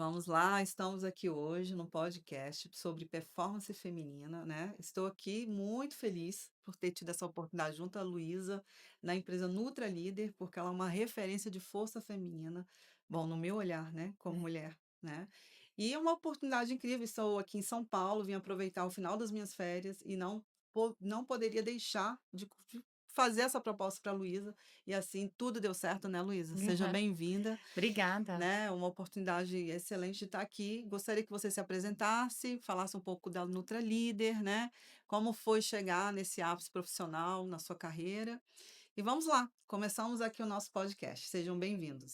Vamos lá, estamos aqui hoje no podcast sobre performance feminina, né? Estou aqui muito feliz por ter tido essa oportunidade junto à Luísa na empresa Nutra Líder, porque ela é uma referência de força feminina, bom, no meu olhar, né, como mulher, né? E é uma oportunidade incrível. Estou aqui em São Paulo, vim aproveitar o final das minhas férias e não poderia deixar de fazer essa proposta para a Luísa. E assim tudo deu certo, né, Luísa? Seja Aham. bem-vinda. Obrigada. Né, uma oportunidade excelente de estar aqui. Gostaria que você se apresentasse, falasse um pouco da Nutralíder, né, como foi chegar nesse ápice profissional na sua carreira. E vamos lá, começamos aqui o nosso podcast. Sejam bem-vindos.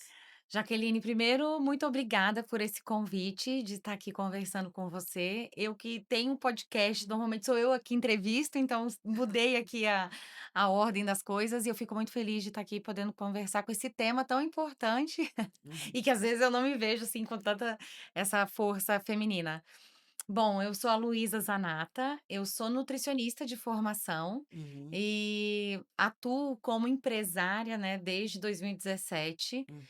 Jaqueline, primeiro, muito obrigada por esse convite de estar aqui conversando com você. Eu que tenho um podcast, normalmente sou eu aqui entrevisto, então mudei aqui a ordem das coisas e eu fico muito feliz de estar aqui podendo conversar com esse tema tão importante Uhum, e que às vezes eu não me vejo assim com tanta essa força feminina. Bom, eu sou a Luísa Zanata, eu sou nutricionista de formação uhum, e atuo como empresária, né, desde 2017, uhum,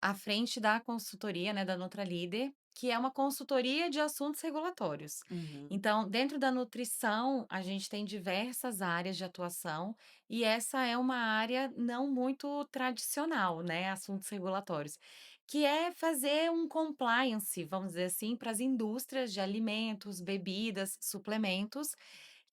à frente da consultoria, né, da Nutralíder, que é uma consultoria de assuntos regulatórios. uhum, Então, dentro da nutrição, a gente tem diversas áreas de atuação e essa é uma área não muito tradicional, né, assuntos regulatórios. Que é fazer um compliance, vamos dizer assim, para as indústrias de alimentos, bebidas, suplementos,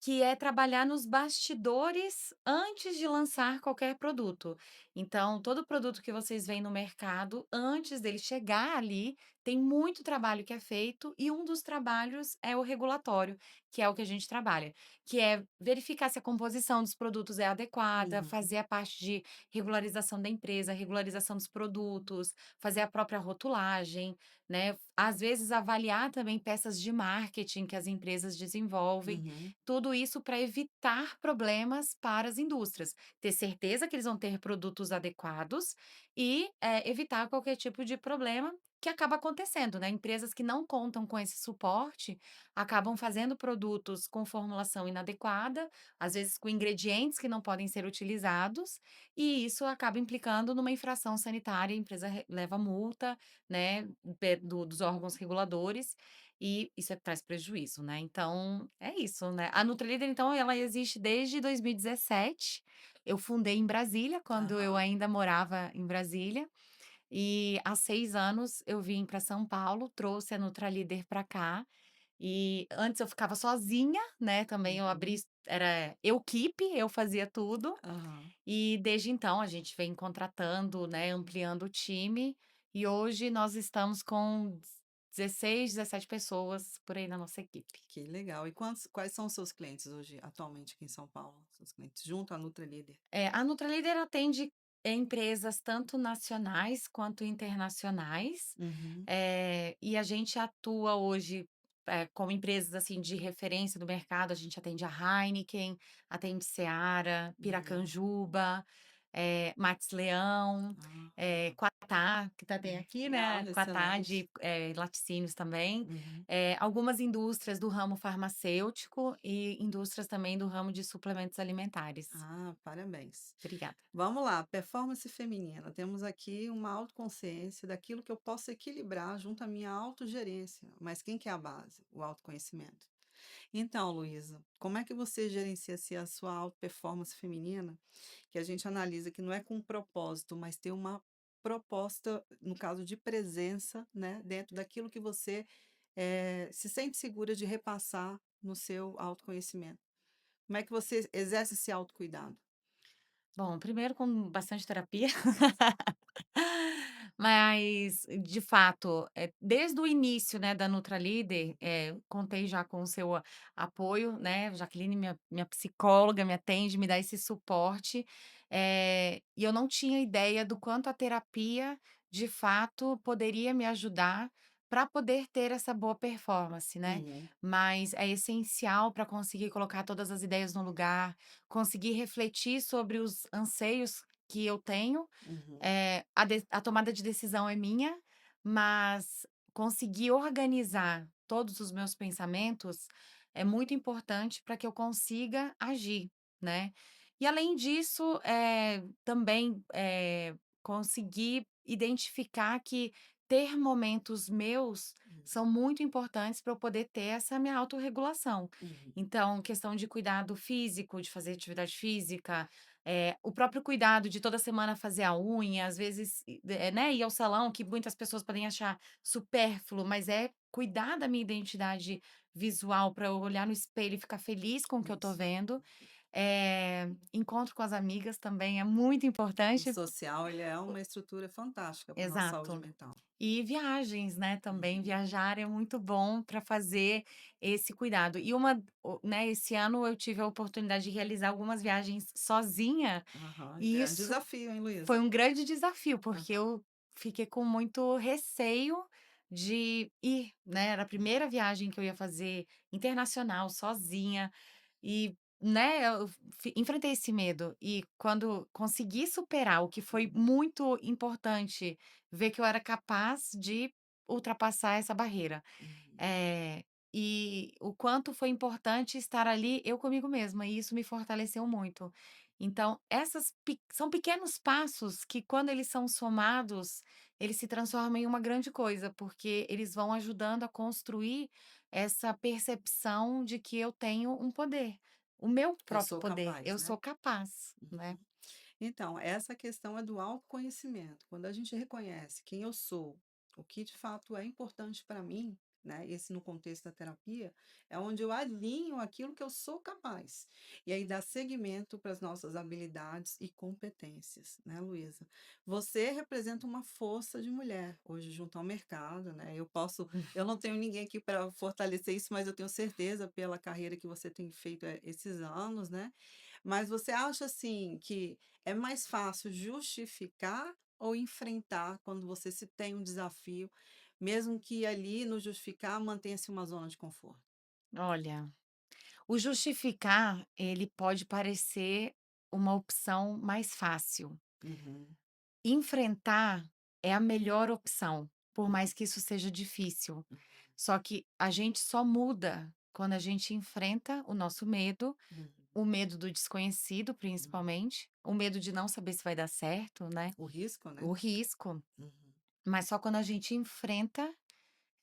que é trabalhar nos bastidores antes de lançar qualquer produto. Então, todo produto que vocês veem no mercado, antes dele chegar ali, tem muito trabalho que é feito e um dos trabalhos é o regulatório, que é o que a gente trabalha, que é verificar se a composição dos produtos é adequada, uhum, fazer a parte de regularização da empresa, regularização dos produtos, fazer a própria rotulagem, né? Às vezes avaliar também peças de marketing que as empresas desenvolvem, uhum, tudo isso para evitar problemas para as indústrias, ter certeza que eles vão ter produtos adequados e, evitar qualquer tipo de problema que acaba acontecendo, né, empresas que não contam com esse suporte, acabam fazendo produtos com formulação inadequada, às vezes com ingredientes que não podem ser utilizados, e isso acaba implicando numa infração sanitária, a empresa leva multa, né, dos órgãos reguladores, e isso traz prejuízo, né. Então, é isso, né. A Nutrilíder, então, ela existe desde 2017. Eu fundei em Brasília, quando eu aham, ainda morava em Brasília, e há 6 anos eu vim para São Paulo, trouxe a Nutralíder para cá, e antes eu ficava sozinha, né, também eu abri uhum, era eu-keep, eu fazia tudo, aham. e desde então a gente vem contratando, né, ampliando o time, e hoje nós estamos com 16, 17 pessoas por aí na nossa equipe. Que legal. E quais são os seus clientes hoje, atualmente aqui em São Paulo? Seus clientes junto à Nutralíder? A Nutralíder atende, empresas tanto nacionais quanto internacionais, Uhum, e a gente atua hoje, como empresas, assim, de referência do mercado, a gente atende a Heineken, atende Seara, uhum. Piracanjuba, Max Leão, Ah, Quatá, que tem aqui, legal, né, Quatá excelente. de, laticínios também, Uhum. algumas indústrias do ramo farmacêutico e indústrias também do ramo de suplementos alimentares. Ah, parabéns. Obrigada. Vamos lá, performance feminina. Temos aqui uma autoconsciência daquilo que eu posso equilibrar junto à minha autogerência. Mas quem que é a base? O autoconhecimento. Então, Luísa, como é que você gerencia assim, a sua auto performance feminina? Que a gente analisa que não é com um propósito, mas ter uma proposta, no caso de presença, né, dentro daquilo que você se sente segura de repassar no seu autoconhecimento. Como é que você exerce esse autocuidado? Bom, primeiro com bastante terapia, mas de fato, desde o início, né, da Nutralíder, contei já com o seu apoio, né, Jaqueline, minha psicóloga, me atende, me dá esse suporte, e eu não tinha ideia do quanto a terapia, de fato, poderia me ajudar para poder ter essa boa performance, né. Uhum, Mas é essencial para conseguir colocar todas as ideias no lugar, conseguir refletir sobre os anseios que eu tenho, uhum, a tomada de decisão é minha, mas conseguir organizar todos os meus pensamentos é muito importante para que eu consiga agir, né. E além disso, também, conseguir identificar que ter momentos meus Uhum, são muito importantes para eu poder ter essa minha autorregulação. uhum. Então, questão de cuidado físico, de fazer atividade física, o próprio cuidado de toda semana fazer a unha, às vezes, né, ir ao salão, que muitas pessoas podem achar supérfluo, mas é cuidar da minha identidade visual para eu olhar no espelho e ficar feliz com o que eu tô Isso. vendo. Encontro com as amigas também é muito O importante. social, ele é uma estrutura fantástica para nossa saúde Exato. mental. E viagens, né, também, Uhum. viajar é muito bom para fazer esse cuidado. E né, esse ano eu tive a oportunidade de realizar algumas viagens sozinha, Aham. e Grande isso desafio, hein, Luísa? foi um grande desafio, porque Aham. eu fiquei com muito receio de ir, né, era a primeira viagem que eu ia fazer internacional, sozinha. E, né, eu enfrentei esse medo e quando consegui superar, o que foi Uhum, muito importante, ver que eu era capaz de ultrapassar essa barreira. uhum. Eh, e o quanto foi importante estar ali eu comigo mesma, e isso me fortaleceu muito. Então, essas são pequenos passos que, quando eles são somados, eles se transformam em uma grande coisa, porque eles vão ajudando a construir essa percepção de que eu tenho um poder, o meu Eu próprio sou poder, capaz, eu né? sou capaz, né. Uhum. Então, essa questão é do autoconhecimento. Quando a gente reconhece quem eu sou, o que de fato é importante para mim, né? Esse no contexto da terapia, é onde eu alinho aquilo que eu sou capaz. E aí dá seguimento para as nossas habilidades e competências, né, Luísa? Você representa uma força de mulher hoje junto ao mercado, né? Eu não tenho ninguém aqui para fortalecer isso, mas eu tenho certeza pela carreira que você tem feito esses anos, né? Mas você acha assim que é mais fácil justificar ou enfrentar quando você se tem um desafio, mesmo que ali no justificar mantenha-se uma zona de conforto? Olha, o justificar, ele pode parecer uma opção mais fácil. Uhum, Enfrentar é a melhor opção, por uhum, mais que isso seja difícil. Só que a gente só muda quando a gente enfrenta o nosso medo, uhum, o medo do desconhecido, uhum. principalmente, o medo de não saber se vai dar certo, né, O risco, né? o risco. Uhum. Mas só quando a gente enfrenta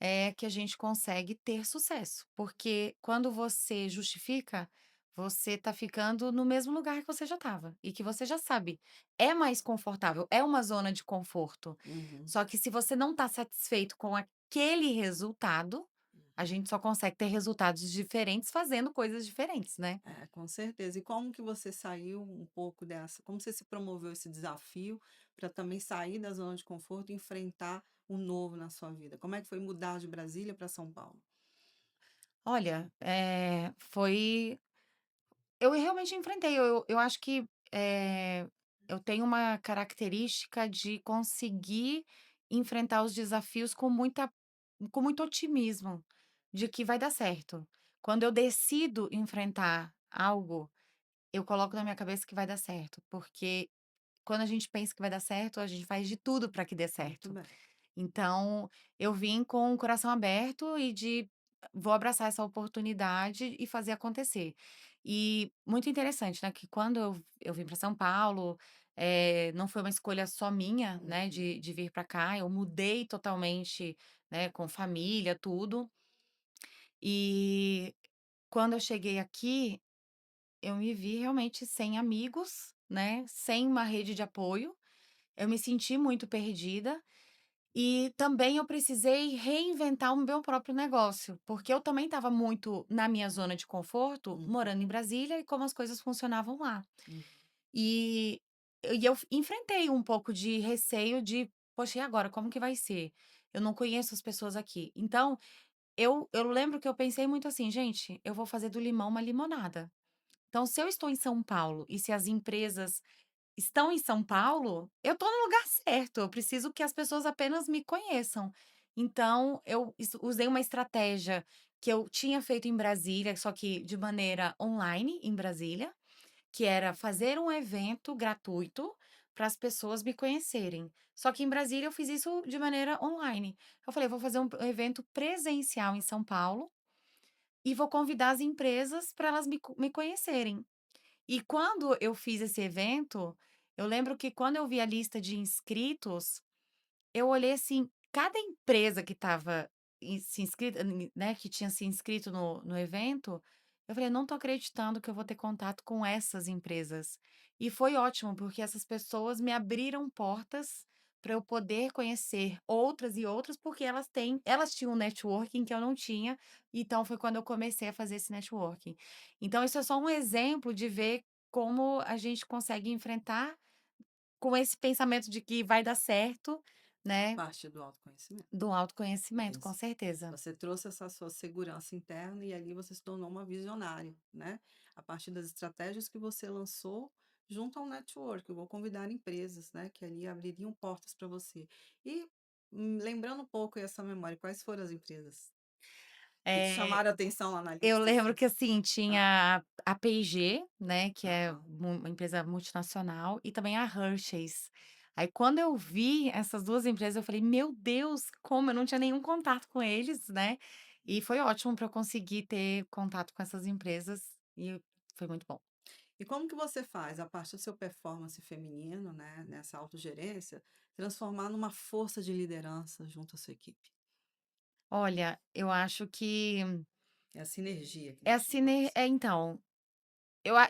é que a gente consegue ter sucesso, porque quando você justifica, você tá ficando no mesmo lugar que você já estava e que você já sabe. É mais confortável, é uma zona de conforto. Uhum, Só que se você não tá satisfeito com aquele resultado, a uhum. gente só consegue ter resultados diferentes fazendo coisas diferentes, né. É, com certeza. E como que você saiu um pouco dessa como você se promoveu esse desafio para também sair da zona de conforto e enfrentar o novo na sua vida? Como é que foi mudar de Brasília para São Paulo? Olha, eu realmente enfrentei, eu acho que, eu tenho uma característica de conseguir enfrentar os desafios com muito otimismo, de que vai dar certo. Quando eu decido enfrentar algo, eu coloco na minha cabeça que vai dar certo, porque quando a gente pensa que vai dar certo, a gente faz de tudo para que dê Muito certo. bem. Então, eu vim com o coração aberto e de vou abraçar essa oportunidade e fazer acontecer. E muito interessante, né, que quando eu vim para São Paulo, não foi uma escolha só minha, né, Uhum, de vir para cá, eu mudei totalmente, né, com família, tudo. E quando eu cheguei aqui, eu me vi realmente sem amigos, né, sem uma rede de apoio, eu me senti muito perdida e também eu precisei reinventar o meu próprio negócio, porque eu também estava muito na minha zona de conforto, uhum, morando em Brasília e como as coisas funcionavam lá. uhum. E eu enfrentei um pouco de receio de: "Poxa, e agora, como que vai ser? Eu não conheço as pessoas aqui". Então, eu lembro que eu pensei muito assim: "Gente, eu vou fazer do limão uma limonada". Então, se eu estou em São Paulo e se as empresas estão em São Paulo, eu estou no lugar certo, eu preciso que as pessoas apenas me conheçam. Então eu usei uma estratégia que eu tinha feito em Brasília, só que de maneira online em Brasília, que era fazer um evento gratuito para as pessoas me conhecerem. Só que em Brasília eu fiz isso de maneira online. Eu falei: "Vou fazer um evento presencial em São Paulo e vou convidar as empresas para elas me conhecerem". E quando eu fiz esse evento, eu lembro que quando eu vi a lista de inscritos, eu olhei assim, cada empresa que estava se inscrita, né, que tinha se inscrito no evento, eu falei: "Não tô acreditando que eu vou ter contato com essas empresas". E foi ótimo, porque essas pessoas me abriram portas para eu poder conhecer outras e outras, porque elas tinham um networking que eu não tinha, então foi quando eu comecei a fazer esse networking. Então isso é só um exemplo de ver como a gente consegue enfrentar com esse pensamento de que vai dar certo, A né, parte do autoconhecimento. do autoconhecimento, com Isso. certeza. Você trouxe essa sua segurança interna e ali você se tornou uma visionária, né, a partir das estratégias que você lançou junto ao network. Eu vou convidar empresas, né, que ali abririam portas para você. E, lembrando um pouco essa memória, quais foram as empresas que te Eh, chamaram a atenção lá na eu lista, lembro assim? que, assim, Hã, tinha a P&G, né, que é aham. uma empresa multinacional, e também a Hershey's. Aí quando eu vi essas 2 empresas, eu falei: "Meu Deus, como?" Eu não tinha nenhum contato com eles, né, e foi ótimo para eu conseguir ter contato com essas empresas, e foi muito bom. E como que você faz, a partir do seu performance feminino, né, nessa autogerência, transformar numa força de liderança junto à sua equipe? Olha, eu acho que É a sinergia que é nós a chamamos. então,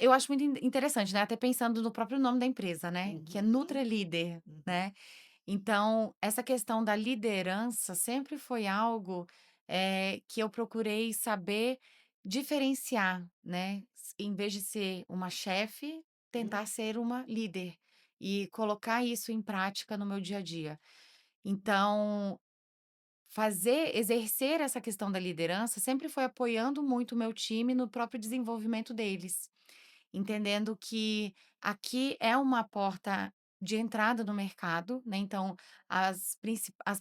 eu acho muito interessante, né, até pensando no próprio nome da empresa, né, que é Uhum, Nutrilíder, uhum. né. Então, essa questão da liderança sempre foi algo, que eu procurei saber diferenciar, né, em vez de ser uma chefe, Hum, tentar ser uma líder e colocar isso em prática no meu dia a dia. Então, exercer essa questão da liderança sempre foi apoiando muito o meu time no próprio desenvolvimento deles. Entendendo que aqui é uma porta de entrada no mercado, né, então as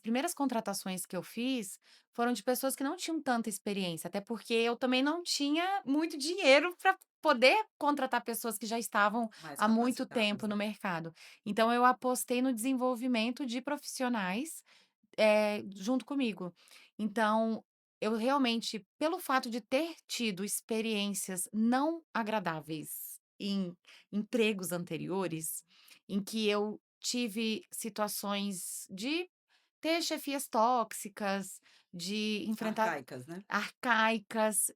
primeiras contratações que eu fiz foram de pessoas que não tinham tanta experiência, até porque eu também não tinha muito dinheiro para poder contratar pessoas que já estavam mais há muito capacitadas, tempo no né. mercado. Então eu apostei no desenvolvimento de profissionais junto comigo. Então, eu realmente, pelo fato de ter tido experiências não agradáveis em empregos anteriores, em que eu tive situações de ter chefias tóxicas, de enfrentar Arcaicas, né. arcaicas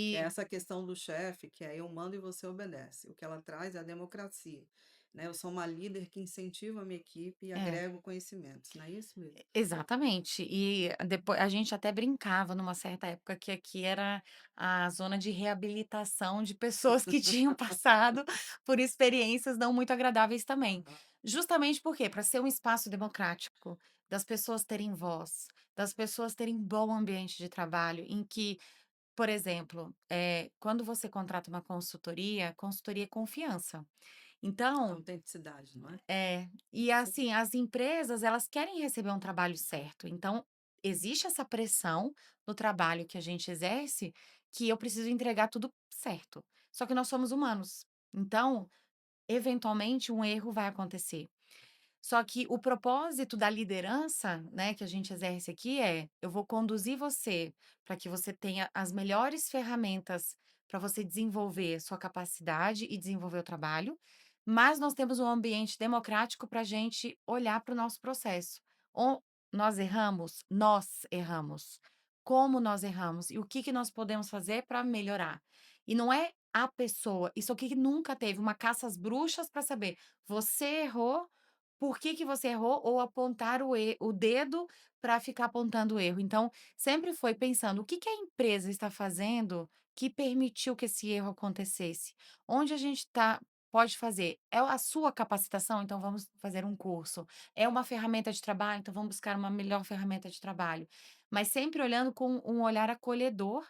Que é e essa questão do chefe, que é eu mando e você obedece. O que ela traz é a democracia, né. Eu sou uma líder que incentiva a minha equipe e é. agrego conhecimentos, não é isso mesmo? Exatamente. E depois a gente até brincava numa certa época que aqui era a zona de reabilitação de pessoas que tinham passado por experiências não muito agradáveis também. Aham. Justamente porque para ser um espaço democrático, das pessoas terem voz, das pessoas terem bom ambiente de trabalho, em que, por exemplo, quando você contrata uma consultoria, consultoria é confiança. Então, Autenticidade, não é? e assim, as empresas elas querem receber um trabalho certo, então existe essa pressão no trabalho que a gente exerce, que eu preciso entregar tudo certo. Só que nós somos humanos, então, eventualmente um erro vai acontecer. Só que o propósito da liderança, né, que a gente exerce aqui é: eu vou conduzir você para que você tenha as melhores ferramentas para você desenvolver sua capacidade e desenvolver o trabalho, mas nós temos um ambiente democrático para a gente olhar para o nosso processo. Ou nós erramos? Nós erramos. Como nós erramos? E o que que nós podemos fazer para melhorar? E não é a pessoa, isso aqui que nunca teve uma caça às bruxas para saber, você errou, por que que você errou ou apontar o dedo para ficar apontando o erro. Então, sempre foi pensando: "O que que a empresa está fazendo que permitiu que esse erro acontecesse? Onde a gente pode fazer? É a sua capacitação? Então vamos fazer um curso. É uma ferramenta de trabalho? Então vamos buscar uma melhor ferramenta de trabalho". Mas sempre olhando com um olhar acolhedor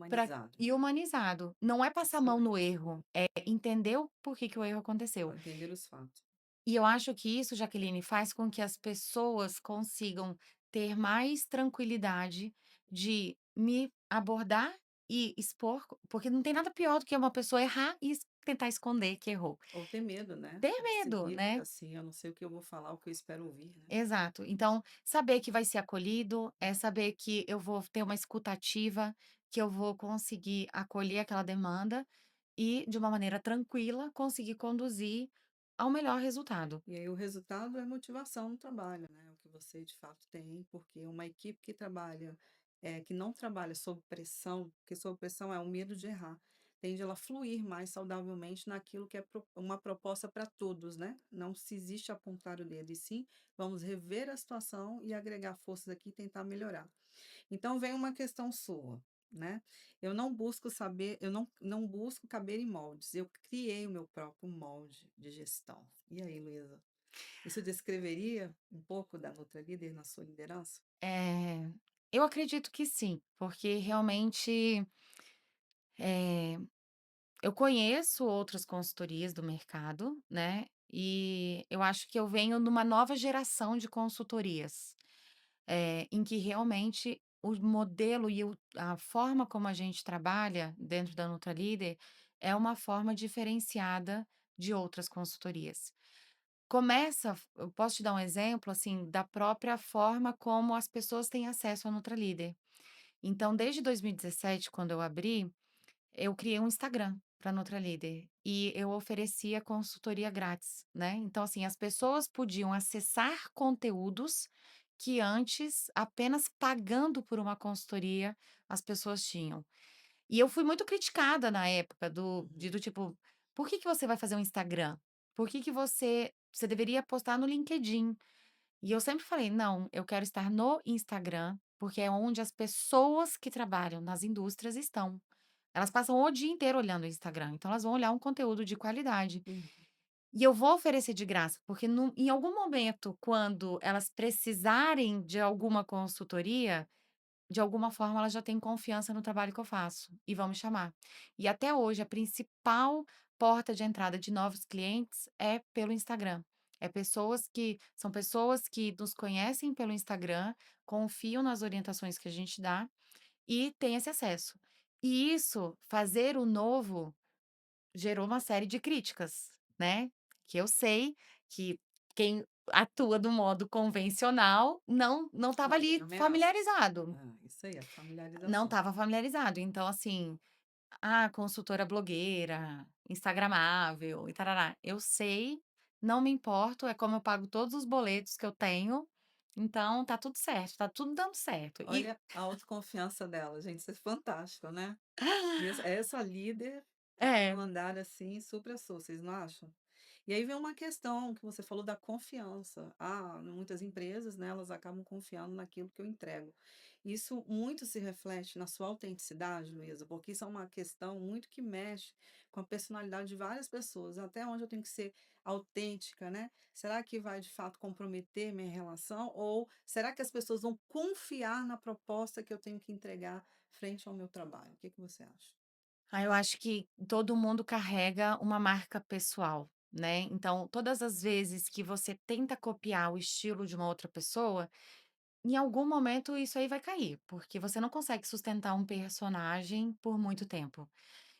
pra Humanizado, e humanizado. Não é passar a mão no excelente. erro, é entender o porquê que o erro aconteceu. Entender os fatos. E eu acho que isso, Jaqueline, faz com que as pessoas consigam ter mais tranquilidade de me abordar e expor, porque não tem nada pior do que uma pessoa errar e tentar esconder que errou. Ou ter medo, né, Ter de medo, seguir, né? assim, eu não sei o que eu vou falar, o que eu espero ouvir, né. Exato. Então, saber que vai ser acolhido, é saber que eu vou ter uma escuta ativa, que eu vou conseguir acolher aquela demanda e, de uma maneira tranquila, conseguir conduzir ao melhor resultado. E aí o resultado é motivação no trabalho, né, o que você de fato tem, porque uma equipe que trabalha, que não trabalha sob pressão, porque sob pressão é o medo de errar, tende ela a fluir mais saudavelmente naquilo que é uma proposta para todos, né, não se existe apontar o dedo, e sim, vamos rever a situação e agregar forças aqui e tentar melhorar. Então vem uma questão sua, né, eu não busco caber em moldes, eu criei o meu próprio molde de gestão. E aí, Luísa? Isso descreveria um pouco da Nutralíder na sua liderança? Eh, eu acredito que sim, porque realmente, eh, eu conheço outras consultorias do mercado, né, e eu acho que eu venho numa nova geração de consultorias, em que realmente o modelo e a forma como a gente trabalha dentro da Nutralíder é uma forma diferenciada de outras consultorias. Eu posso te dar um exemplo, assim, da própria forma como as pessoas têm acesso à Nutralíder. Então, desde 2017, quando eu abri, eu criei um Instagram para Nutralíder e eu oferecia consultoria grátis, né. Então, assim, as pessoas podiam acessar conteúdos que antes, apenas pagando por uma consultoria, as pessoas tinham. E eu fui muito criticada na época Uhum, do tipo: "Por que que você vai fazer um Instagram? Por que que você deveria postar no LinkedIn". E eu sempre falei: "Não, eu quero estar no Instagram, porque é onde as pessoas que trabalham nas indústrias estão". Elas passam o dia inteiro olhando o Instagram, então elas vão olhar um conteúdo de qualidade. uhum. E eu vou oferecer de graça, porque em algum momento, quando elas precisarem de alguma consultoria, de alguma forma elas já têm confiança no trabalho que eu faço e vão me chamar. E até hoje a principal porta de entrada de novos clientes é pelo Instagram. São pessoas que nos conhecem pelo Instagram, confiam nas orientações que a gente dá e têm esse acesso. E isso, fazer o novo, gerou uma série de críticas, né, que eu sei que quem atua do modo convencional não estava Lá vem ali ameaças. familiarizado. Isso aí, a Não familiarização. estava familiarizado, então assim, consultora blogueira, instagramável e tarará, eu sei, não me importo, é como eu pago todos os boletos que eu tenho, então tá tudo certo, tá tudo dando certo. E Olha a autoconfiança dela, gente, isso é fantástico, né. E essa líder tem é. um andar, assim, supra-sumo, vocês não acham? E aí vem uma questão que você falou da confiança. Muitas empresas, né, elas acabam confiando naquilo que eu entrego. Isso muito se reflete na sua autenticidade, Luísa, porque isso é uma questão muito que mexe com a personalidade de várias pessoas. Até onde eu tenho que ser autêntica, né? Será que vai de fato comprometer minha relação? Ou será que as pessoas vão confiar na proposta que eu tenho que entregar frente ao meu trabalho? O que que você acha? Eu acho que todo mundo carrega uma marca pessoal, né, então todas as vezes que você tenta copiar o estilo de uma outra pessoa, em algum momento isso aí vai cair, porque você não consegue sustentar um personagem por muito tempo.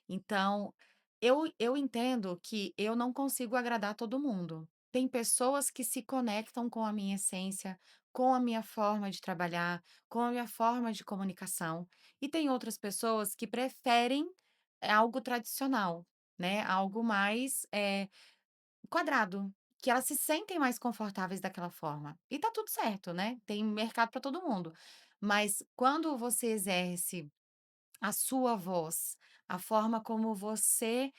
Então, eu entendo que eu não consigo agradar todo mundo. Tem pessoas que se conectam com a minha essência, com a minha forma de trabalhar, com a minha forma de comunicação, e tem outras pessoas que preferem algo tradicional, né, algo mais, quadrado, que elas se sentem mais confortáveis daquela forma. E tá tudo certo, né, tem mercado para todo mundo. Mas quando você exerce a sua voz, a forma como você,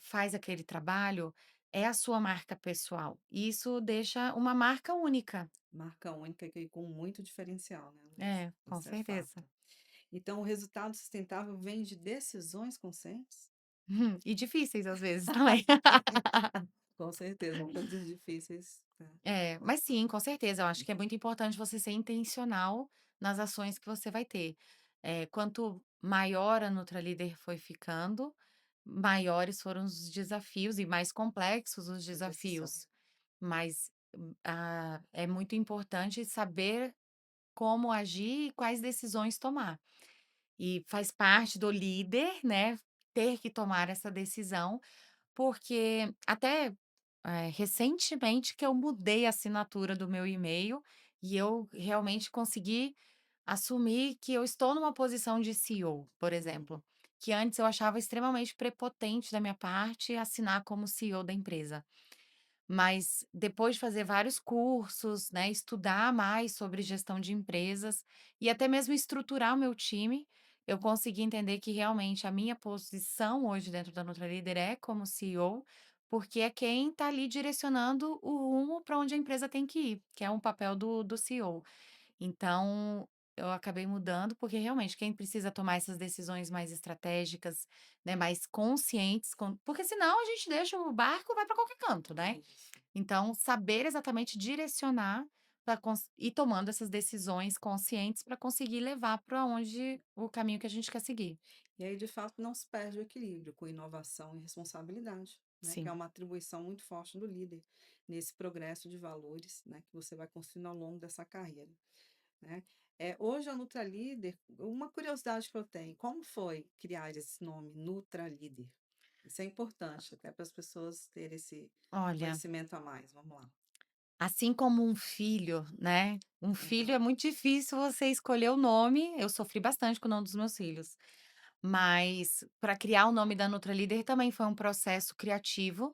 faz aquele trabalho, é a sua marca pessoal. E isso deixa uma marca única. Marca única e com muito diferencial, né, Luísa? É, com Isso é certeza. fato. Então, o resultado sustentável vem de decisões conscientes? E difíceis às vezes também. Com certeza, coisas difíceis, né. Mas sim, com certeza, eu acho que é muito importante você ser intencional nas ações que você vai ter. Quanto maior a Nutralíder foi ficando, maiores foram os desafios e mais complexos os As decisões. desafios. Mas, é muito importante saber como agir e quais decisões tomar. E faz parte do líder, né, ter que tomar essa decisão, porque até, recentemente que eu mudei a assinatura do meu e-mail, e eu realmente consegui assumir que eu estou numa posição de CEO, por Uhum. exemplo, que antes eu achava extremamente prepotente da minha parte assinar como CEO da empresa. Mas depois de fazer vários cursos, né, estudar mais sobre gestão de empresas e até mesmo estruturar o meu time, eu consegui entender que realmente a minha posição hoje dentro da Nutraleader é como CEO, porque é quem está ali direcionando o rumo para onde a empresa tem que ir, que é um papel do CEO. Então, eu acabei mudando, porque realmente quem precisa tomar essas decisões mais estratégicas, né, mais conscientes, porque senão a gente deixa o barco, vai para qualquer canto, né. Isso. Então, saber exatamente direcionar para ir tomando essas decisões conscientes para conseguir levar para onde o caminho que a gente quer seguir. E aí, de fato, não se perde o equilíbrio com inovação e responsabilidade, né, que é Sim. uma atribuição muito forte do líder nesse progresso de valores, né, que você vai construindo ao longo dessa carreira, né. Hoje a Nutralíder, uma curiosidade que eu tenho, como foi criar esse nome Nutralíder? Isso é importante até para as pessoas terem esse Olha, conhecimento a mais, vamos lá. assim como um filho, né, um filho é Aham, muito difícil você escolher o nome, eu sofri bastante com o nome dos meus filhos. Mas para criar o nome da Nutralíder também foi um processo criativo,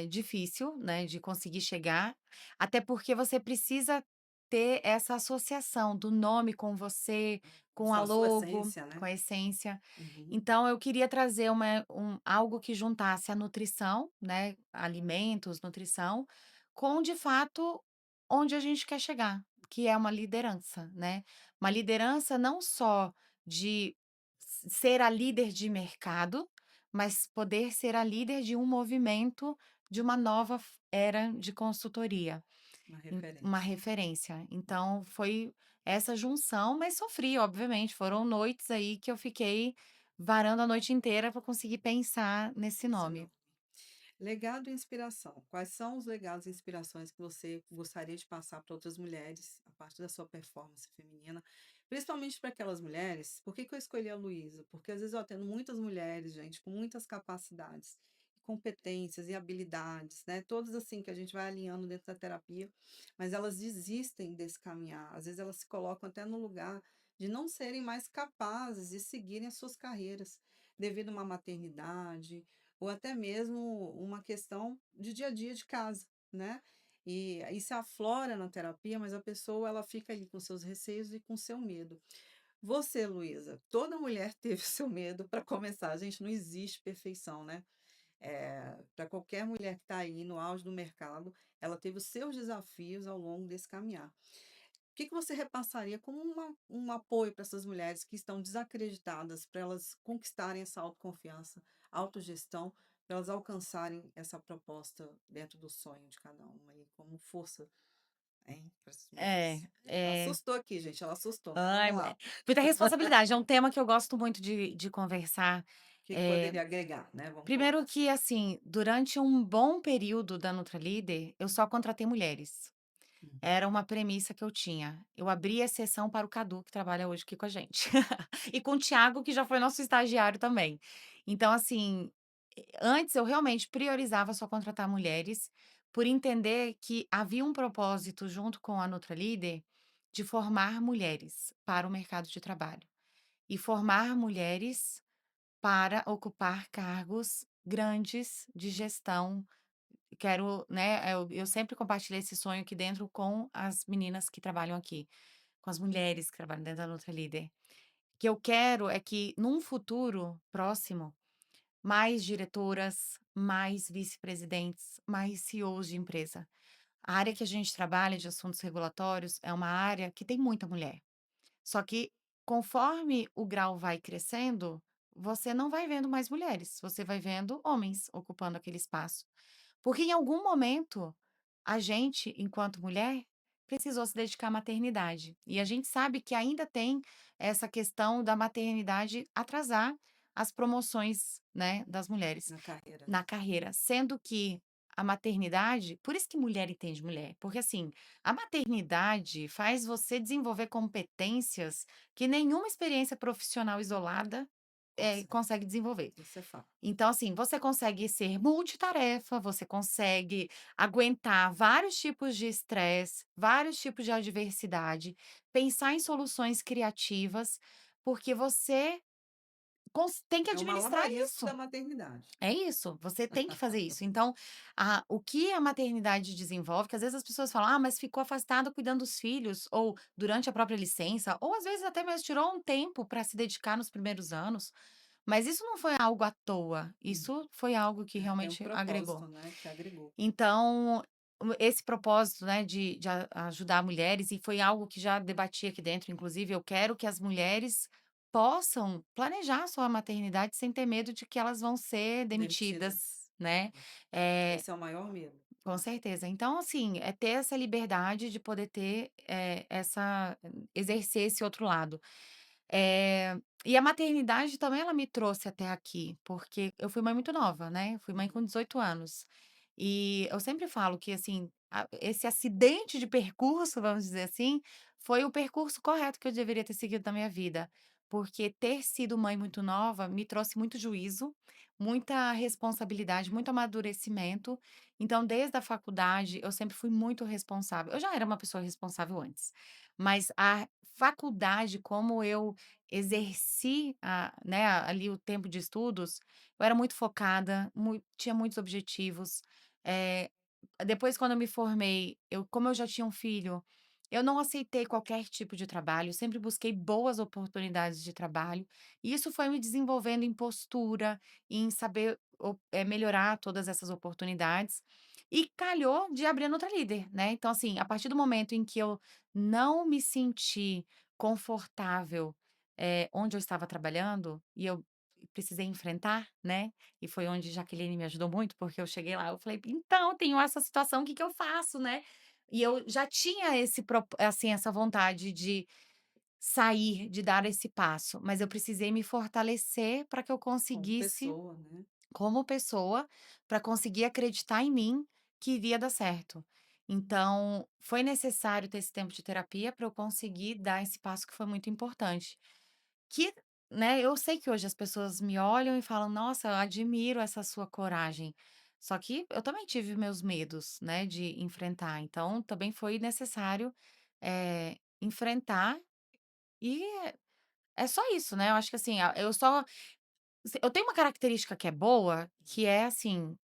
difícil, né, de conseguir chegar, até porque você precisa ter essa associação do nome com você, com a a sua logo, essência, com né. a essência. Uhum, Então eu queria trazer algo que juntasse a nutrição, né, alimentos, nutrição, com de fato onde a gente quer chegar, que é uma liderança, né. Uma liderança não só de ser a líder de mercado, mas poder ser a líder de um movimento de uma nova era de consultoria, uma uma referência. referência. Então foi essa junção, mas sofri, obviamente, foram noites aí que eu fiquei varando a noite inteira para conseguir pensar nesse Esse nome. nome. Legado e inspiração. Quais são os legados e inspirações que você gostaria de passar para outras mulheres, a partir da sua performance feminina? Principalmente para aquelas mulheres. Por que que eu escolhi a Luísa? Porque às vezes eu atendo muitas mulheres, gente, com muitas capacidades, competências e habilidades, né? Todas assim que a gente vai alinhando dentro da terapia, mas elas desistem desse caminhar. Às vezes elas se colocam até no lugar de não serem mais capazes de seguirem as suas carreiras devido a uma maternidade ou até mesmo uma questão de dia a dia de casa, né. E isso aflora na terapia, mas a pessoa ela fica ali com seus receios e com seu medo. Você, Luísa, toda mulher teve seu medo para começar, gente, não existe perfeição, né. Pra qualquer mulher que está aí no auge do mercado, ela teve os seus desafios ao longo desse caminhar. Que você repassaria como um apoio para essas mulheres que estão desacreditadas, para elas conquistarem essa autoconfiança, autogestão, para elas alcançarem essa proposta dentro do sonho de cada uma aí, como força, hein, para essas É, mulheres? Ela é. assustou aqui, gente, ela assustou, mas Ai, vamos lá. muita responsabilidade, é um tema que eu gosto muito de conversar. O que que Eh, poderia agregar, né, vamos colocar Primeiro assim. que, assim, durante um bom período da Nutralíder, eu só contratei mulheres. Uhum. Era uma premissa que eu tinha. Eu abri exceção para o Cadu, que trabalha hoje aqui com a gente. E com o Thiago, que já foi nosso estagiário também. Então, assim, antes eu realmente priorizava só contratar mulheres, por entender que havia um propósito junto com a Nutralíder de formar mulheres para o mercado de trabalho. E formar mulheres para ocupar cargos grandes de gestão. Quero, né, eu sempre compartilhei esse sonho aqui dentro com as meninas que trabalham aqui, com as mulheres que trabalham dentro da Nutrilíder. O que eu quero é que num futuro próximo, mais diretoras, mais vice-presidentes, mais CEOs de empresa. A área que a gente trabalha de assuntos regulatórios é uma área que tem muita mulher. Só que conforme o grau vai crescendo, você não vai vendo mais mulheres, você vai vendo homens ocupando aquele espaço. Porque em algum momento, a gente, enquanto mulher, precisou se dedicar à maternidade. E a gente sabe que ainda tem essa questão da maternidade atrasar as promoções, né, das mulheres Na carreira, né. na carreira, sendo que a maternidade, por isso que mulher entende mulher, porque assim, a maternidade faz você desenvolver competências que nenhuma experiência profissional isolada, Consegue, consegue desenvolver. isso é fato. Então, assim, você consegue ser multitarefa, você consegue aguentar vários tipos de estresse, vários tipos de adversidade, pensar em soluções criativas, porque você tem que É o administrar malabarismo isso. da maternidade. É isso, você tem que fazer isso. Então, o que a maternidade desenvolve, que às vezes as pessoas falam: "Ah, mas ficou afastada cuidando dos filhos", ou durante a própria licença, ou às vezes até mesmo tirou um tempo para se dedicar nos primeiros anos, mas isso não foi algo à toa, Hum. isso foi algo que Tem um realmente agregou. propósito, né, que agregou. Então, esse propósito, né, de ajudar mulheres, e foi algo que já debati aqui dentro, inclusive, eu quero que as mulheres possam planejar a sua maternidade sem ter medo de que elas vão ser Demitida. demitidas, né. Eh, Esse é o maior medo. com certeza. Então, assim, é ter essa liberdade de poder ter, exercer esse outro lado. E a maternidade também ela me trouxe até aqui, porque eu fui mãe muito nova, né, fui mãe Uhum. com 18 anos. E eu sempre falo que, assim, esse acidente de percurso, vamos dizer assim, foi o percurso correto que eu deveria ter seguido na minha vida, porque ter sido mãe muito nova me trouxe muito juízo, muita responsabilidade, muito amadurecimento. Então, desde a faculdade, eu sempre fui muito responsável. Eu já era uma pessoa responsável antes, mas a faculdade, como eu exerci ali o tempo de estudos, eu era muito focada, tinha muitos objetivos. Eh, Depois quando eu me formei, como eu já tinha um filho, eu não aceitei qualquer tipo de trabalho, sempre busquei boas oportunidades de trabalho, e isso foi me desenvolvendo em postura, em saber melhorar todas essas oportunidades, e calhou de abrir a Nutralíder, né. Então assim, a partir do momento em que eu não me senti confortável, onde eu estava trabalhando, e eu precisei enfrentar, né, e foi onde Jaqueline me ajudou muito, porque eu cheguei lá, eu falei: "Então, tenho essa situação, o que que eu faço, né?". E eu já tinha assim, essa vontade de sair, de dar esse passo, mas eu precisei me fortalecer para que eu Como conseguisse, pessoa, né. como pessoa, para conseguir acreditar em mim que iria dar certo. Então, foi necessário ter esse tempo de terapia para eu conseguir dar esse passo que foi muito importante. Que, né, eu sei que hoje as pessoas me olham e falam: "Nossa, eu admiro essa sua coragem". Só que eu também tive meus medos, né, de enfrentar, então também foi necessário, enfrentar, e é só isso, né, eu acho que assim, eu tenho uma característica que é boa, que é assim,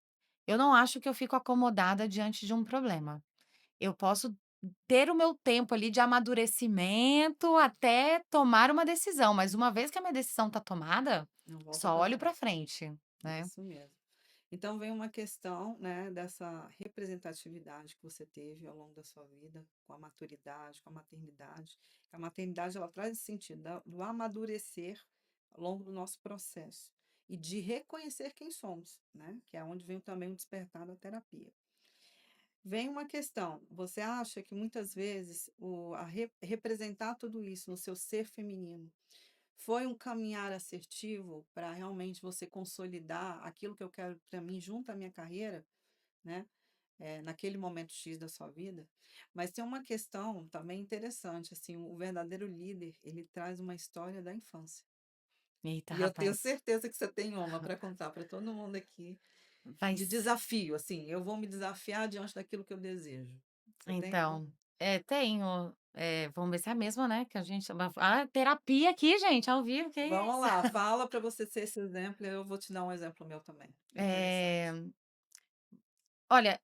eu não acho que eu fico acomodada diante de um problema. Eu posso ter o meu tempo ali de amadurecimento até tomar uma decisão, mas uma vez que a minha decisão está tomada, Não volta só para olho para trás. frente, né. Isso mesmo. Então vem uma questão, né, dessa representatividade que você teve ao longo da sua vida, com a maturidade, com a maternidade. A maternidade ela traz esse sentido do amadurecer ao longo do nosso processo e de reconhecer quem somos, né, que é onde vem também o despertar da terapia. Vem uma questão, você acha que muitas vezes representar tudo isso no seu ser feminino foi um caminhar assertivo para realmente você consolidar aquilo que eu quero para mim junto à minha carreira, né, naquele momento X da sua vida? Mas tem uma questão também interessante, assim, o verdadeiro líder, ele traz uma história da infância. Eita, E eu tenho rapaz, certeza que você tem uma para contar para todo mundo aqui, vai de s desafio, assim, eu vou me desafiar diante daquilo que eu desejo. Você tem uma? então, tenho, vamos ver se é a mesma, né, que a gente terapia aqui gente, ao vivo, que Vamos isso. lá, fala para você ser esse exemplo e eu vou te dar um exemplo meu também. Interessante. Eh, Olha,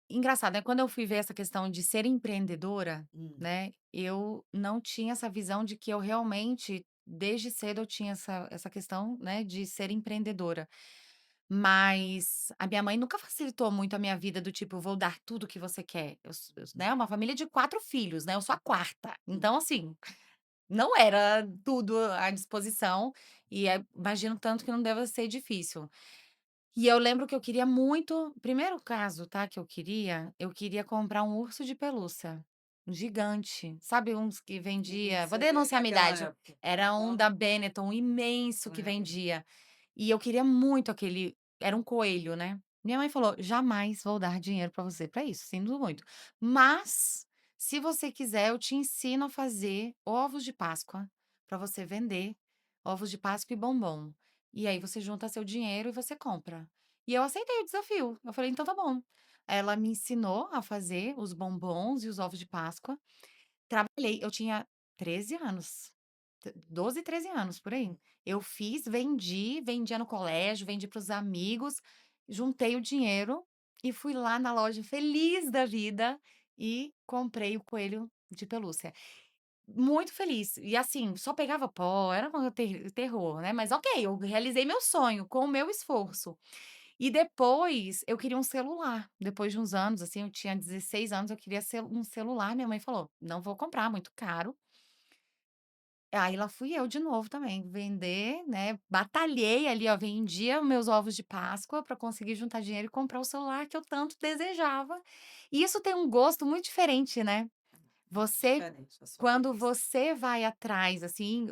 engraçado, né, quando eu fui ver essa questão de ser empreendedora, Hum. né, eu não tinha essa visão de que eu realmente, desde cedo eu tinha essa questão, né, de ser empreendedora. Mas a minha mãe nunca facilitou muito a minha vida do tipo: "Eu vou dar tudo o que você quer". Né, uma família de 4 filhos, né, eu sou a quarta. Hum. Então, assim, não era tudo à disposição, e imagino tanto que não deva ser difícil. E eu lembro que eu queria muito, primeiro caso, tá, que eu queria comprar um urso de pelúcia, um gigante, sabe uns que vendia, vou Sei, denunciar a minha daquela idade, época. era um Aham, da Benetton imenso que lembro. vendia, e eu queria muito aquele, era um coelho, né. Minha mãe falou: "Jamais vou dar dinheiro pra você pra isso, sinto muito, mas se você quiser eu te ensino a fazer ovos de Páscoa pra você vender, ovos de Páscoa e bombom. E aí você junta seu dinheiro e você compra". E eu aceitei o desafio, eu falei: "Então tá bom". Ela me ensinou a fazer os bombons e os ovos de Páscoa, trabalhei, eu tinha 13 anos, 12, 13 anos, por aí. Eu fiz, vendi, vendia no colégio, vendi para os amigos, juntei o dinheiro e fui lá na loja feliz da vida e comprei o coelho de pelúcia. Muito feliz. E assim, só pegava pó, era um terror, né, mas ok, eu realizei meu sonho com o meu esforço. E depois eu queria um celular, depois de uns anos, assim, eu tinha 16 anos, eu queria um celular, minha mãe falou: "Não vou comprar, muito caro". Aí lá fui eu de novo também, vender, né, batalhei ali, ó, vendia meus ovos de Páscoa para conseguir juntar dinheiro e comprar o celular que eu tanto desejava. E isso tem um gosto muito diferente, né. Muito Você diferente a sua quando conquista. você vai atrás, assim,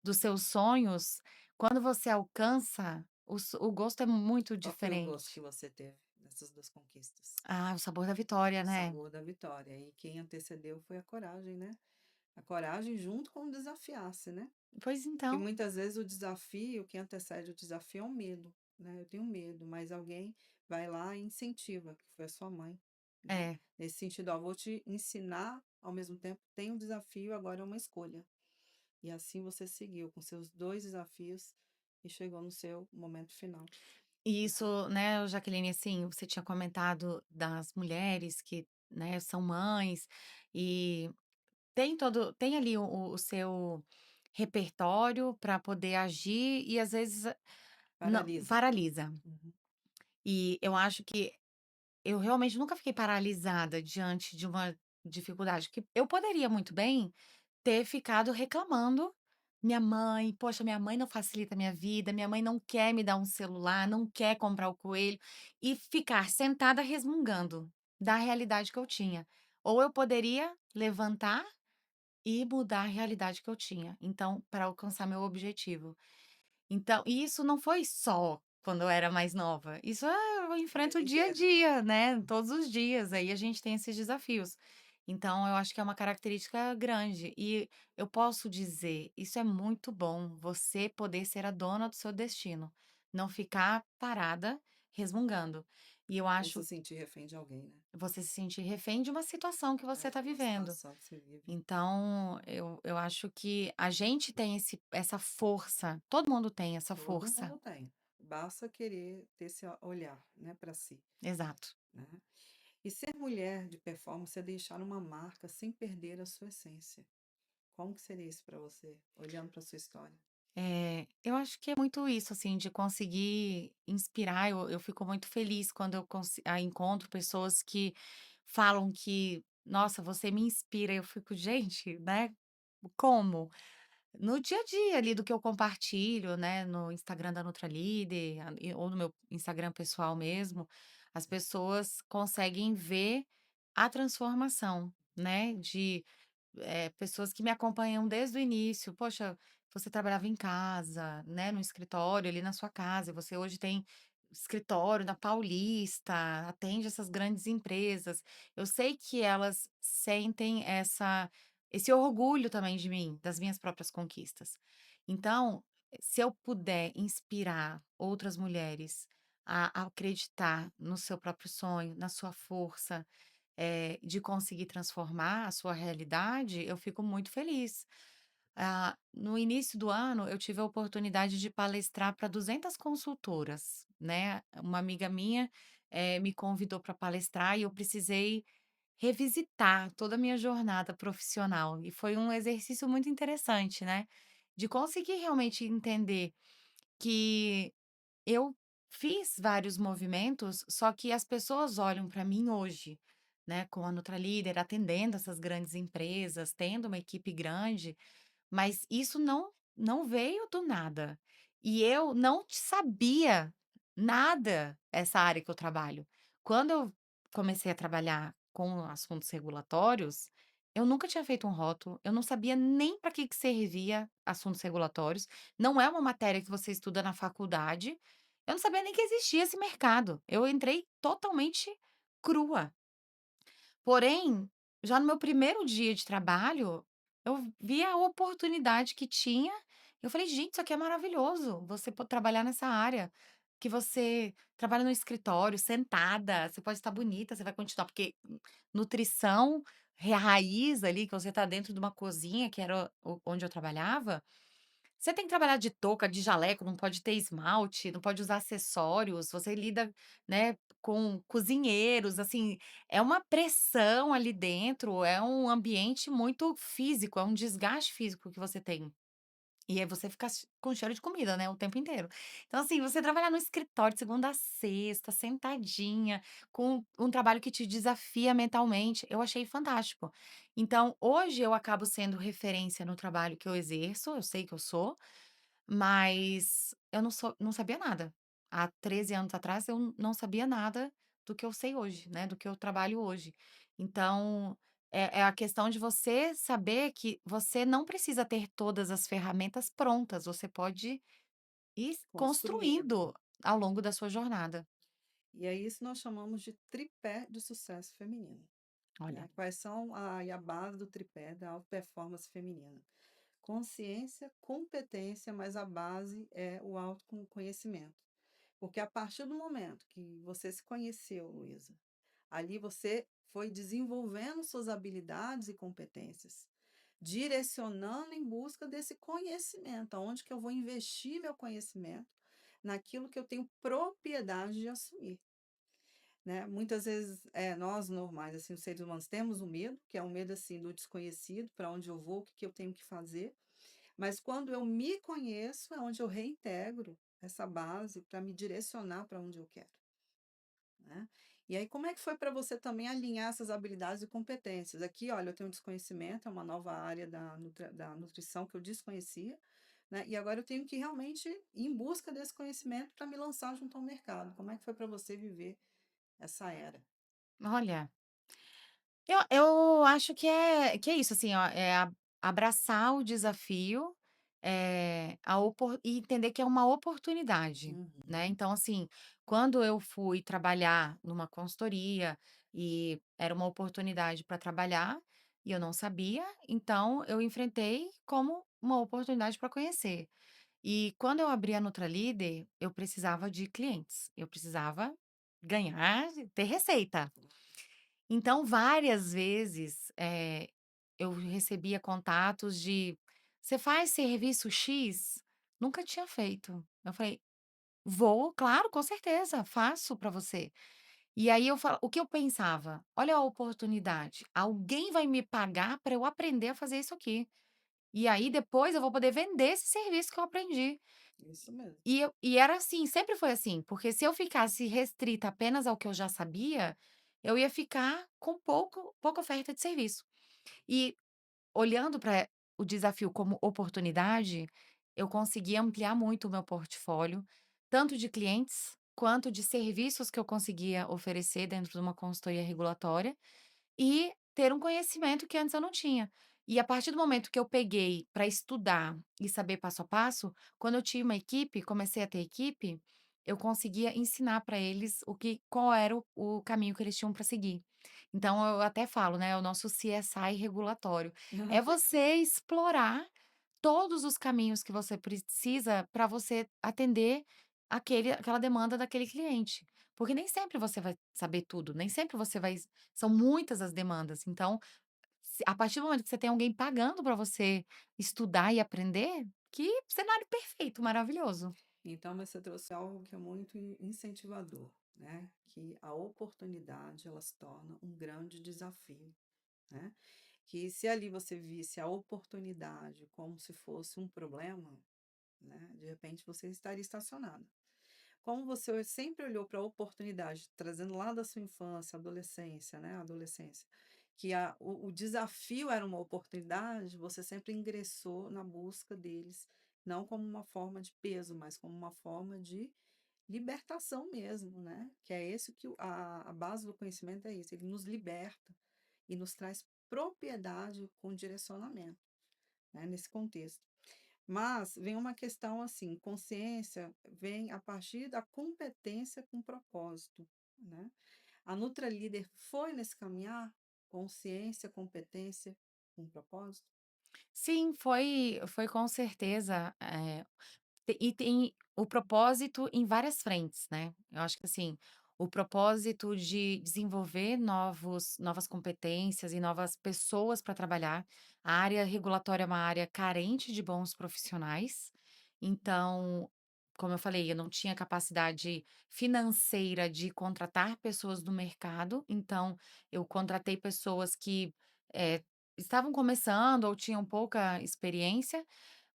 dos seus sonhos, quando você alcança, o gosto é muito Qual foi o gosto que diferente. você teve nessas 2 conquistas? Ah, o sabor da vitória, O né. sabor da vitória. E quem antecedeu foi a coragem, né. A coragem junto com o desafiar-se, né. Pois Que então. muitas vezes o desafio, quem antecede o desafio é o medo, né. Eu tenho medo, mas alguém vai lá e incentiva, que foi a sua mãe, né. É. Nesse sentido: "Ó, vou te ensinar, ao mesmo tempo tem um desafio, agora é uma escolha". E assim você seguiu com seus 2 desafios e chegou no seu momento final, E né. isso, né, Jaqueline, assim, você tinha comentado das mulheres que, né, são mães e tem ali o seu repertório para poder agir e às vezes não Paralisa. paralisa. Uhum. E eu acho que eu realmente nunca fiquei paralisada diante de uma dificuldade, que eu poderia muito bem ter ficado reclamando. Minha mãe, poxa, minha mãe não facilita a minha vida, minha mãe não quer me dar um celular, não quer comprar o coelho, e ficar sentada resmungando da realidade que eu tinha. Ou eu poderia levantar e mudar a realidade que eu tinha, então, para alcançar meu objetivo. Então e isso não foi só quando eu era mais nova, isso eu A enfrento vida o dia a inteira. dia, né, todos os dias, aí a gente tem esses desafios. Então eu acho que é uma característica grande e eu posso dizer, isso é muito bom, você poder ser a dona do seu destino, não ficar parada resmungando. E eu Ou se acho sentir refém de alguém, né. você se sentir refém de uma situação que você É, está de uma vivendo. situação que você vive. Então, eu acho que a gente tem essa força, todo mundo tem essa Todo força. mundo tem. Basta querer ter esse olhar, né, para si, Exato. né. E ser mulher de performance é deixar uma marca sem perder a sua essência. Como que seria isso para você, olhando para sua história? Eu acho que é muito isso, assim, de conseguir inspirar, eu fico muito feliz quando eu encontro pessoas que falam que: "Nossa, você me inspira", eu fico: "Gente, né, como?". No dia a dia ali do que eu compartilho, né, no Instagram da Nutralíder, ou no meu Instagram pessoal mesmo, as pessoas conseguem ver a transformação, né, de pessoas que me acompanham desde o início. "Poxa, você trabalhava em casa, né, no escritório ali na sua casa, e você hoje tem escritório na Paulista, atende essas grandes empresas". Eu sei que elas sentem esse orgulho também de mim, das minhas próprias conquistas. Então, se eu puder inspirar outras mulheres a acreditar no seu próprio sonho, na sua força, de conseguir transformar a sua realidade, eu fico muito feliz. No início do ano, eu tive a oportunidade de palestrar para 200 consultoras, né. Uma amiga minha, me convidou para palestrar e eu precisei revisitar toda a minha jornada profissional e foi um exercício muito interessante, né, de conseguir realmente entender que eu fiz vários movimentos, só que as pessoas olham para mim hoje, né, com a Nutralíder, atendendo essas grandes empresas, tendo uma equipe grande, mas isso não veio do nada. E eu não sabia nada essa área que eu trabalho. Quando eu comecei a trabalhar com assuntos regulatórios, eu nunca tinha feito um rótulo, eu não sabia nem para que servia assuntos regulatórios, não é uma matéria que você estuda na faculdade, eu não sabia nem que existia esse mercado. Eu entrei totalmente crua. Porém, já no meu primeiro dia de trabalho, eu vi a oportunidade que tinha, eu falei: "Gente, isso aqui é maravilhoso, você trabalhar nessa área, que você trabalha no escritório, sentada, você pode estar bonita, você vai continuar", porque nutrição raiz ali, que você está dentro de uma cozinha, que era onde eu trabalhava, você tem que trabalhar de touca, de jaleco, não pode ter esmalte, não pode usar acessórios, você lida, né, com cozinheiros, assim, é uma pressão ali dentro, é um ambiente muito físico, é um desgaste físico que você tem. E aí você fica com cheiro de comida, né, o tempo inteiro. Então, assim, você trabalhar no escritório de segunda a sexta, sentadinha, com um trabalho que te desafia mentalmente, eu achei fantástico. Então, hoje eu acabo sendo referência no trabalho que eu exerço, eu sei que eu sou, mas eu não sabia nada. Há 13 anos atrás eu não sabia nada do que eu sei hoje, né, do que eu trabalho hoje. Então, é a questão de você saber que você não precisa ter todas as ferramentas prontas, você pode ir Construindo. construindo ao longo da sua jornada. E é isso nós chamamos de tripé de sucesso feminino, Olha, né. Quais são a base do tripé da alta performance feminina? Consciência, competência, mas a base é o autoconhecimento. Porque a partir do momento que você se conheceu, Luísa, ali você foi desenvolvendo suas habilidades e competências, direcionando em busca desse conhecimento, aonde que eu vou investir meu conhecimento naquilo que eu tenho propriedade de assumir, né? Muitas vezes, nós normais, assim, os seres humanos temos o medo, que é o medo assim do desconhecido, para onde eu vou, o que que eu tenho que fazer, mas quando eu me conheço, é onde eu reintegro essa base para me direcionar para onde eu quero, né. E aí como é que foi para você também alinhar essas habilidades e competências? Aqui, olha, eu tenho um desconhecimento, é uma nova área da nutrição que eu desconhecia, né, e agora eu tenho que realmente ir em busca desse conhecimento para me lançar junto ao mercado. Como é que foi para você viver essa era? olha, eu acho que é isso, assim, ó, abraçar o desafio, a opor e entender que é uma oportunidade, né. Uhum. Então, assim, quando eu fui trabalhar numa consultoria, e era uma oportunidade para trabalhar, e eu não sabia, então eu enfrentei como uma oportunidade para conhecer. E quando eu abri a Nutralíder, eu precisava de clientes, eu precisava ganhar, ter receita. Então, várias vezes, eu recebia contatos de: "Você faz serviço X?" Nunca tinha feito. Eu falei: "Vou, claro, com certeza, faço para você". E aí o que eu pensava? "Olha a oportunidade, alguém vai me pagar para eu aprender a fazer isso aqui. E aí depois eu vou poder vender esse serviço que eu aprendi". Isso mesmo. E era assim, sempre foi assim, porque se eu ficasse restrita apenas ao que eu já sabia, eu ia ficar com pouca oferta de serviço. E olhando para o desafio como oportunidade, eu consegui ampliar muito o meu portfólio, tanto de clientes, quanto de serviços que eu conseguia oferecer dentro de uma consultoria regulatória, e ter um conhecimento que antes eu não tinha. E a partir do momento que eu peguei para estudar e saber passo a passo, quando eu tinha uma equipe, comecei a ter equipe, eu conseguia ensinar para eles qual era o caminho que eles tinham para seguir. Então eu até falo, né, o nosso CSI regulatório. É você explorar todos os caminhos que você precisa para você atender aquela demanda daquele cliente. Porque nem sempre você vai saber tudo, nem sempre você vai são muitas as demandas, então, se a partir do momento que você tem alguém pagando para você estudar e aprender, que cenário perfeito, maravilhoso. Então, você trouxe algo que é muito incentivador, né? Que a oportunidade ela se torna um grande desafio, né? Que se ali você visse a oportunidade como se fosse um problema, né? De repente você estaria estacionado. Como você sempre olhou para a oportunidade, trazendo lá da sua infância, adolescência, né? Adolescência, que o desafio era uma oportunidade, você sempre ingressou na busca deles, não como uma forma de peso, mas como uma forma de libertação mesmo, né? Que é esse que a base do conhecimento é isso, ele nos liberta e nos traz propriedade com direcionamento, né? Nesse contexto. Mas vem uma questão assim, consciência vem a partir da competência com propósito, né? A Nutralíder foi nesse caminhar? Consciência, competência com propósito? Sim, foi com certeza, e tem o propósito em várias frentes, né. Eu acho que assim, o propósito de desenvolver novas competências e novas pessoas para trabalhar. A área regulatória é uma área carente de bons profissionais, então, como eu falei, eu não tinha capacidade financeira de contratar pessoas do mercado, então eu contratei pessoas que, eh, estavam começando ou tinham pouca experiência,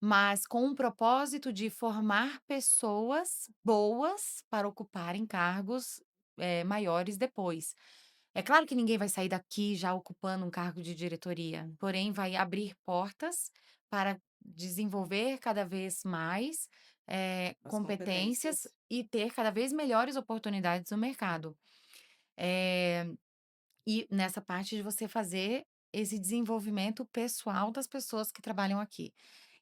mas com um propósito de formar pessoas boas para ocuparem cargos, maiores depois. É claro que ninguém vai sair daqui já ocupando um cargo de diretoria, porém vai abrir portas para desenvolver cada vez mais, As competências competências. e ter cada vez melhores oportunidades no mercado. Eh e nessa parte de você fazer esse desenvolvimento pessoal das pessoas que trabalham aqui.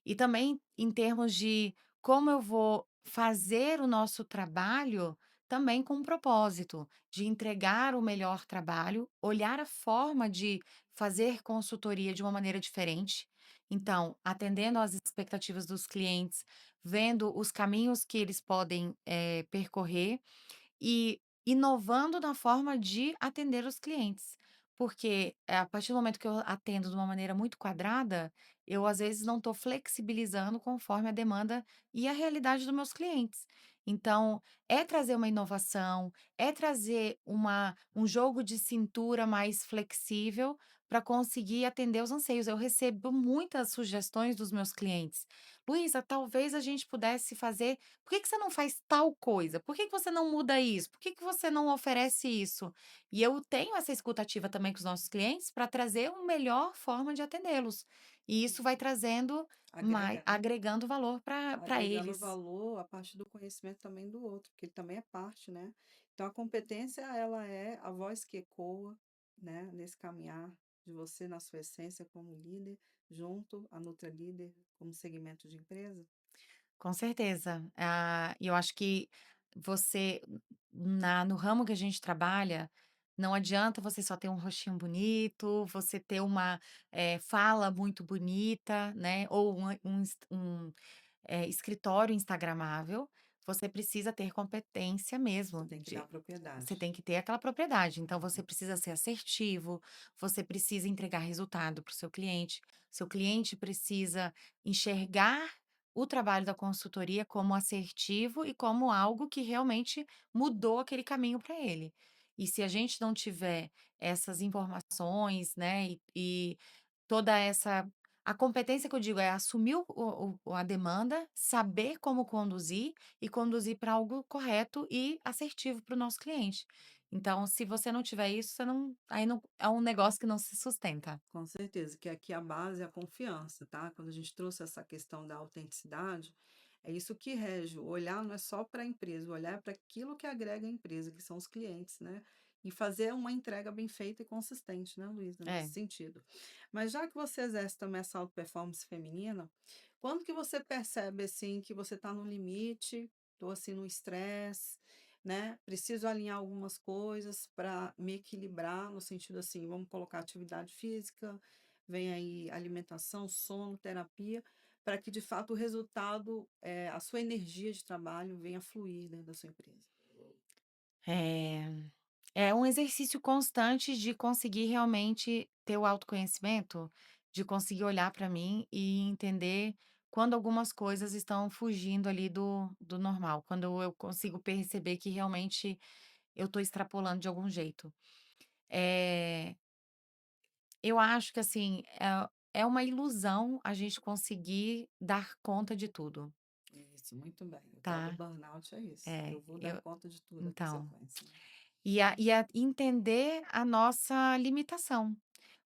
E também em termos de como eu vou fazer o nosso trabalho também com um propósito, de entregar o melhor trabalho, olhar a forma de fazer consultoria de uma maneira diferente. Então, atendendo às expectativas dos clientes, vendo os caminhos que eles podem, percorrer e inovando na forma de atender os clientes, porque, a partir do momento que eu atendo de uma maneira muito quadrada, eu às vezes não estou flexibilizando conforme a demanda e a realidade dos meus clientes. Então, é trazer uma inovação, é trazer um jogo de cintura mais flexível para conseguir atender os anseios. Eu recebo muitas sugestões dos meus clientes: "Luísa, talvez a gente pudesse fazer por que que você não faz tal coisa? Por que que você não muda isso? Por que que você não oferece isso?" E eu tenho essa escutativa também com os nossos clientes para trazer uma melhor forma de atendê-los. E isso vai trazendo Agrega, né? agregando valor para Agregando eles. valor a partir do conhecimento também do outro, porque ele também é parte, né. Então a competência ela é a voz que ecoa, né, nesse caminhar de você na sua essência como líder, junto à Líder como segmento de empresa. Com certeza. E eu acho que você no ramo que a gente trabalha, não adianta você só ter um rostinho bonito, você ter uma, fala muito bonita, né, ou escritório instagramável, você precisa ter competência Você mesmo tem que dar de você propriedade. tem que ter aquela propriedade, então você Uhum. precisa ser assertivo, você precisa entregar resultado para o seu cliente precisa enxergar o trabalho da consultoria como assertivo e como algo que realmente mudou aquele caminho para ele. E se a gente não tiver essas informações, né, e toda essa a competência que eu digo é assumir a demanda, saber como conduzir e conduzir para algo correto e assertivo para o nosso cliente. Então, se você não tiver isso, você não aí não é um negócio que não se sustenta. Com certeza, que aqui a base é a confiança, tá? Quando a gente trouxe essa questão da autenticidade, é isso que rege. O olhar não é só para a empresa, o olhar é para aquilo que agrega a empresa, que são os clientes, né? E fazer uma entrega bem feita e consistente, né, Luísa, nesse É. sentido. Mas já que você exerce também essa auto-performance feminina, quando que você percebe, assim, que você está no limite, estou assim no estresse, né? Preciso alinhar algumas coisas para me equilibrar, no sentido assim, vamos colocar atividade física, vem aí alimentação, sono, terapia, para que de fato o resultado, a sua energia de trabalho venha fluir dentro da sua empresa. É. É um exercício constante de conseguir realmente ter o autoconhecimento, de conseguir olhar para mim e entender quando algumas coisas estão fugindo ali do normal, quando eu consigo perceber que realmente eu estou extrapolando de algum jeito. Eh, eu acho que assim, é uma ilusão a gente conseguir dar conta de tudo, Isso, muito bem. O tal do tá? burnout é isso. É, Eu vou dar eu conta de tudo, a então, consequência, né? e a entender a nossa limitação.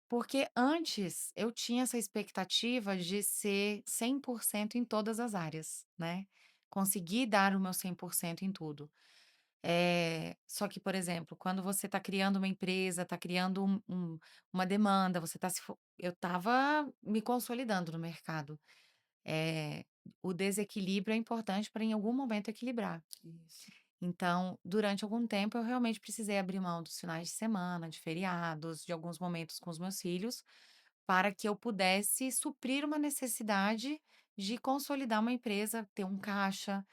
Porque antes eu tinha essa expectativa de ser 100% em todas as áreas, né, conseguir dar o meu 100% em tudo. Só que, por exemplo, quando você está criando uma empresa, está criando uma demanda, você está se fo eu estava me consolidando no mercado. O desequilíbrio é importante para em algum momento equilibrar. Isso. Então, durante algum tempo, eu realmente precisei abrir mão dos finais de semana, de feriados, de alguns momentos com os meus filhos, para que eu pudesse suprir uma necessidade de consolidar uma empresa, ter um caixa,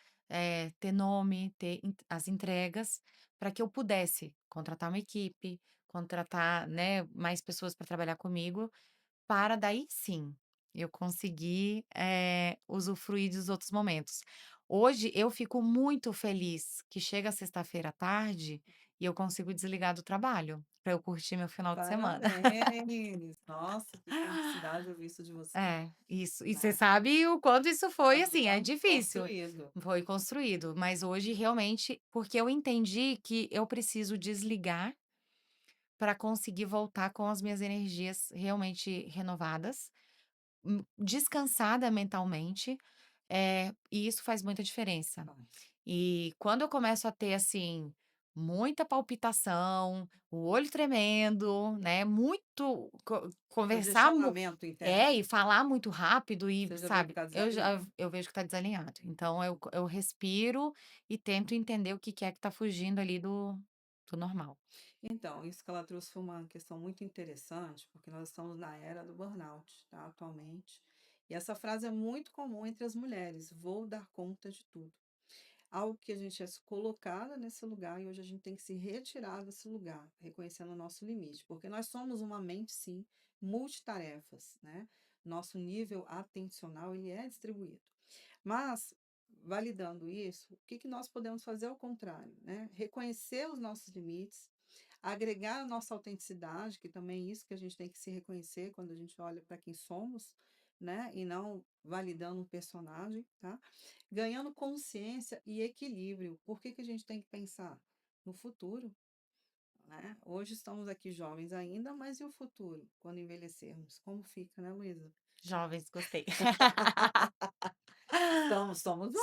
ter nome, ter as entregas, para que eu pudesse contratar uma equipe, contratar, né, mais pessoas para trabalhar comigo, para daí sim, eu conseguir, usufruir dos outros momentos. Hoje eu fico muito feliz que chega sexta-feira à tarde e eu consigo desligar do trabalho, para eu curtir meu final de semana. Parabéns! Nossa, que felicidade ouvir isso de você, É, isso. E você né. sabe o quanto isso foi, assim, é Aham, difícil. construído. Foi construído, mas hoje realmente porque eu entendi que eu preciso desligar para conseguir voltar com as minhas energias realmente renovadas, descansada mentalmente, e isso faz muita diferença. Faz. E quando eu começo a ter, assim, muita palpitação, o olho tremendo, né, muito conversar Congestionamento interno, e falar muito rápido e, você já vê que sabe, está eu desalinhado. eu vejo que tá desalinhado. Então eu respiro e tento entender o que que é que tá fugindo ali do normal. Então, isso que ela trouxe foi uma questão muito interessante, porque nós estamos na era do burnout, tá, atualmente. E essa frase é muito comum entre as mulheres: "Vou dar conta de tudo". Algo que a gente é colocada nesse lugar e hoje a gente tem que se retirar desse lugar, reconhecendo o nosso limite, porque nós somos uma mente, sim, multitarefas, né? Nosso nível atencional ele é distribuído. Mas, validando isso, o que que nós podemos fazer ao contrário, né? Reconhecer os nossos limites, agregar a nossa autenticidade, que também é isso que a gente tem que se reconhecer quando a gente olha para quem somos, né? E não validando um personagem, tá? Ganhando consciência e equilíbrio. Por que que a gente tem que pensar no futuro, né? Hoje estamos aqui jovens ainda, mas e o futuro, quando envelhecermos? Como fica, né, Luísa? Jovens, gostei.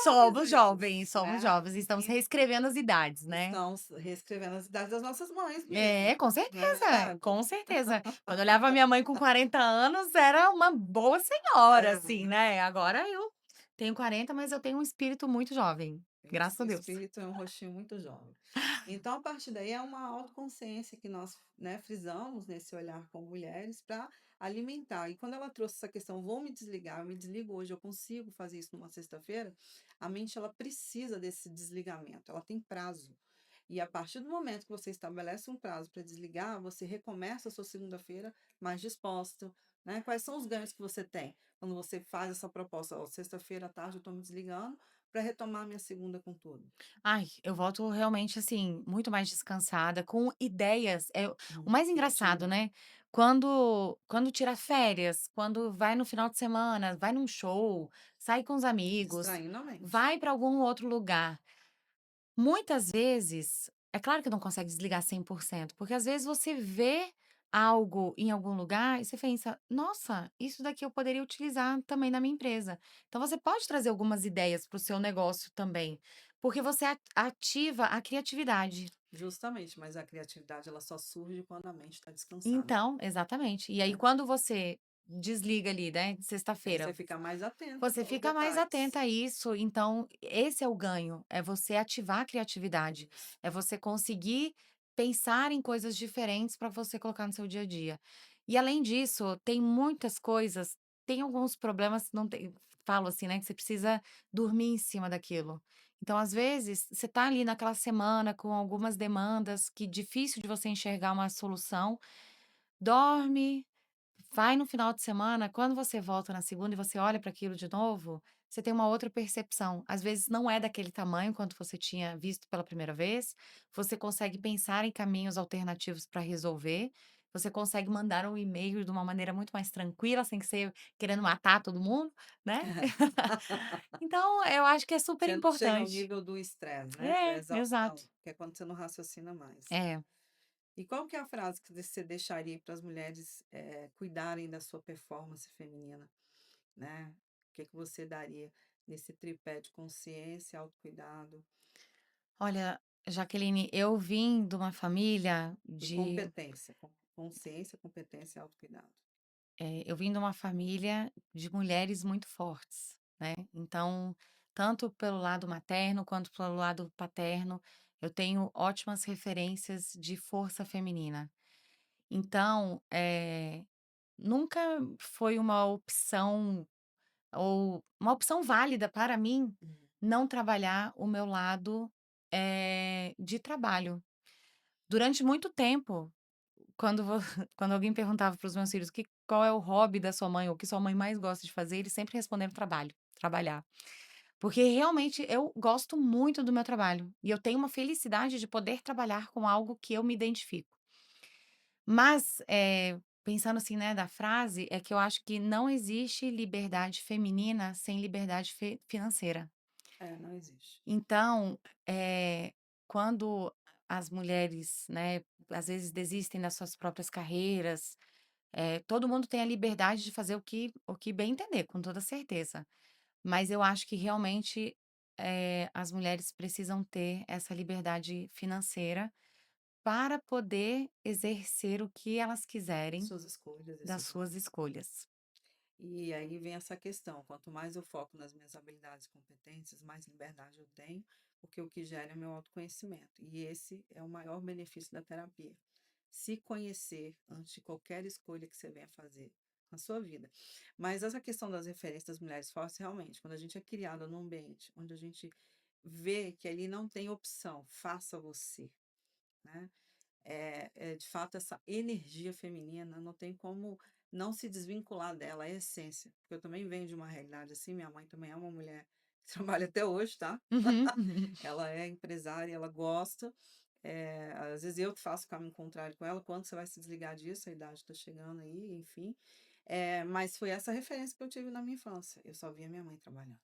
Somos jovens, Luísa, Somos né? jovens, estamos E reescrevendo as idades, né. estamos reescrevendo as idades das nossas mães mesmo, É, com não é certeza, verdade? com certeza. Quando eu olhava minha mãe com 40 anos, era uma boa senhora, assim, É. né. Agora eu tenho 40, mas eu tenho um espírito muito jovem, graças a O Deus. espírito é um rostinho muito jovem. Então, a partir daí, é uma autoconsciência que nós, né, frisamos nesse olhar com mulheres para alimentar. E quando ela trouxe essa questão, vou me desligar, eu me desligo hoje, eu consigo fazer isso numa sexta-feira, a mente ela precisa desse desligamento, ela tem prazo. E a partir do momento que você estabelece um prazo para desligar, você recomeça a sua segunda-feira mais disposto, né? Quais são os ganhos que você tem quando você faz essa proposta? Ó, sexta-feira à tarde eu estou me desligando para retomar minha segunda com tudo. Ai, eu volto realmente, assim, muito mais descansada, com ideias. O mais engraçado, Criativa. né, quando tira férias, quando vai no final de semana, vai num show, sai com os amigos, Distraindo a mente. vai para algum outro lugar. Muitas vezes, é claro que não consegue desligar 100%, porque às vezes você vê algo em algum lugar e você pensa: "Nossa, isso daqui eu poderia utilizar também na minha empresa". Então você pode trazer algumas ideias para o seu negócio também, porque você ativa a criatividade. Justamente, mas a criatividade ela só surge quando a mente está descansada, Então, exatamente. E aí né. quando você desliga ali, né, de Aí você sexta-feira. fica mais atenta Você aos fica mais detalhes. atenta a isso, então esse é o ganho, é você ativar a criatividade, Isso. é você conseguir pensar em coisas diferentes para você colocar no seu dia a dia. E além disso, tem muitas coisas, tem alguns problemas, não tem, falo assim, né, que você precisa dormir em cima daquilo. Então, às vezes, você tá ali naquela semana com algumas demandas que difícil de você enxergar uma solução, dorme. Vai no final de semana, quando você volta na segunda e você olha para aquilo de novo, você tem uma outra percepção. Às vezes não é daquele tamanho quanto você tinha visto pela primeira vez, você consegue pensar em caminhos alternativos para resolver, você consegue mandar um e-mail de uma maneira muito mais tranquila, sem que ser querendo matar todo mundo, né. Então eu acho que é super Você não chega ao importante. nível do estresse, né, da É, exato. exaustão, que é quando você não raciocina mais. É. E qual que é a frase que você deixaria para as mulheres, cuidarem da sua performance feminina, né? O que que você daria nesse tripé de consciência, autocuidado Olha, Jaqueline, eu vim de uma família e de competência? Consciência, competência e autocuidado. eu vim de uma família de mulheres muito fortes, né, então, tanto pelo lado materno quanto pelo lado paterno, eu tenho ótimas referências de força feminina. Então, nunca foi uma opção ou uma opção válida para mim Uhum. não trabalhar o meu lado, De trabalho. Durante muito tempo, quando vo quando alguém perguntava para os meus filhos: "Que qual é o hobby da sua mãe ou o que sua mãe mais gosta de fazer?", eles sempre responderam: "Trabalho, trabalhar". Porque realmente eu gosto muito do meu trabalho, e eu tenho uma felicidade de poder trabalhar com algo que eu me identifico. Mas, pensando assim, né, da frase, é que eu acho que não existe liberdade feminina sem liberdade financeira. É, não existe. Então, quando as mulheres, né, às vezes desistem das suas próprias carreiras, todo mundo tem a liberdade de fazer o que bem entender, com toda certeza. Mas eu acho que realmente, as mulheres precisam ter essa liberdade financeira para poder exercer o que elas quiserem Suas escolhas e das seus suas hobbies. escolhas. E aí vem essa questão, quanto mais eu foco nas minhas habilidades e competências, mais liberdade eu tenho, porque o que gera é meu autoconhecimento. E esse é o maior benefício da terapia. Se conhecer antes de qualquer escolha que você venha fazer na sua vida. Mas essa questão das referências das mulheres fortes, realmente, quando a gente é criada num ambiente onde a gente vê que ali não tem opção, faça você, né? De fato essa energia feminina, não tem como não se desvincular dela, é a essência. Porque eu também venho de uma realidade assim, minha mãe também é uma mulher que trabalha até hoje, tá? Uhum, uhum. Ela é empresária, ela gosta. Às vezes eu que faço o caminho contrário com ela, quando você vai se desligar disso, a idade está chegando aí, enfim. Mas foi essa referência que eu tive na minha infância. Eu só via minha mãe trabalhando,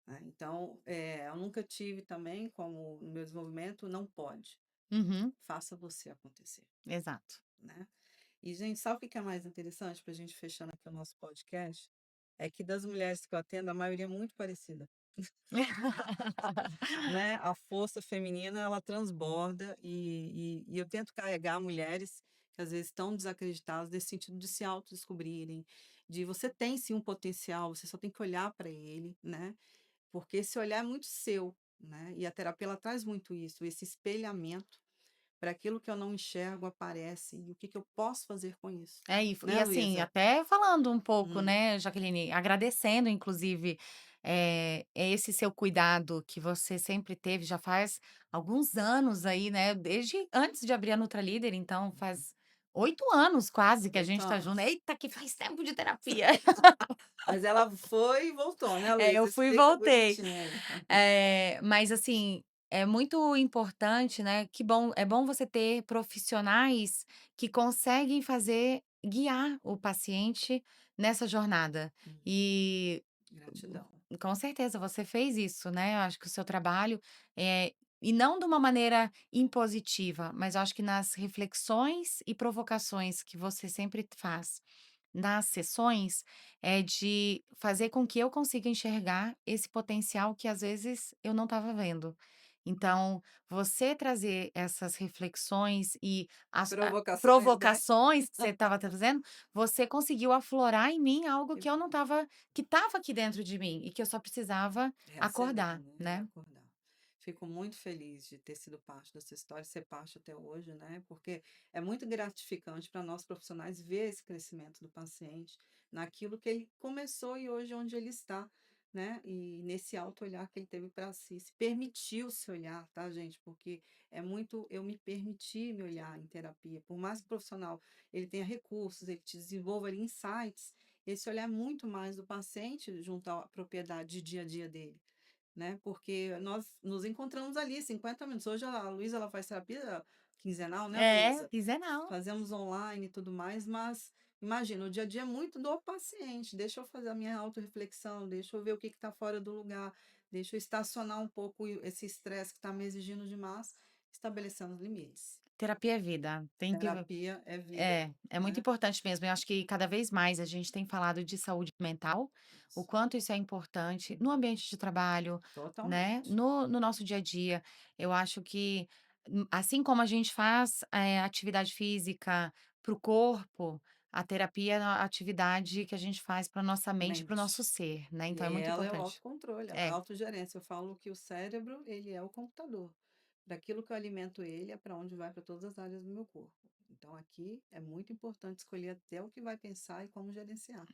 né? Então, eu nunca tive também, como no meu desenvolvimento, não pode. Uhum, Faça você acontecer, exato. né? E, gente, sabe o que que é mais interessante para a gente fechando aqui o nosso podcast? É que das mulheres que eu atendo, a maioria é muito parecida, né? A força feminina, ela transborda e eu tento carregar mulheres que às vezes estão desacreditadas nesse sentido de se autodescobrirem, de você tem sim um potencial, você só tem que olhar para ele, né? Porque esse olhar é muito seu, né? E a terapia ela traz muito isso, esse espelhamento para aquilo que eu não enxergo aparece e o que que eu posso fazer com isso, E né, assim, Luísa? até falando um pouco, Hum. né, Jaqueline, agradecendo inclusive, esse seu cuidado que você sempre teve, já faz alguns anos aí, né, desde antes de abrir a Nutralíder, então faz 8 anos quase que a 8 gente tá junto. anos. Eita, que faz tempo de terapia. Mas ela foi e voltou, né, Eu Luísa? fui e Explica voltei. bonitinho aí. Mas assim, é muito importante, né, que bom é bom você ter profissionais que conseguem guiar o paciente nessa jornada. Uhum. E Gratidão. com certeza você fez isso, né, eu acho que o seu trabalho, e não de uma maneira impositiva, mas eu acho que nas reflexões e provocações que você sempre faz nas sessões, é de fazer com que eu consiga enxergar esse potencial que às vezes eu não estava vendo. Então, você trazer essas reflexões e as Provocações, né? provocações que você estava trazendo, você conseguiu aflorar em mim algo Que que eu não bom. estava que estava aqui dentro de mim e que eu só precisava Reacender, acordar, né, né. reacordar. Fico muito feliz de ter sido parte dessa história, ser parte até hoje, né, porque é muito gratificante para nós profissionais ver esse crescimento do paciente naquilo que ele começou e hoje onde ele está, né, e nesse auto-olhar que ele teve para si, se permitiu se olhar, tá, gente, porque é muito eu me permitir me olhar em terapia, por mais que o profissional ele tenha recursos, ele te desenvolva ali insights, esse olhar é muito mais do paciente junto à propriedade de dia a dia dele, né, porque nós nos encontramos ali 50 minutos. Hoje a Luísa ela faz terapia quinzenal, né, É, Luísa? quinzenal. Fazemos online e tudo mais, mas imagina, o dia a dia é muito do paciente. Deixa eu fazer a minha autorreflexão, deixa eu ver o que está fora do lugar, deixa eu estacionar um pouco esse estresse que está me exigindo demais, estabelecendo os limites. Terapia é vida, tem que Terapia é vida, é muito né? importante mesmo. Eu acho que cada vez mais a gente tem falado de saúde mental, o Isso, quanto isso é importante no ambiente de trabalho, né, totalmente. no nosso dia a dia. Eu acho que, assim como a gente faz, atividade física para o corpo, a terapia é a atividade que a gente faz para nossa mente, para o nosso Mente. ser, né, E então é aí muito ela é o importante. autocontrole, ela é a É, autogerência. Eu falo que o cérebro, ele é o computador. Daquilo que eu alimento ele é para onde vai para todas as áreas do meu corpo. Então aqui é muito importante escolher até o que vai pensar e como gerenciar.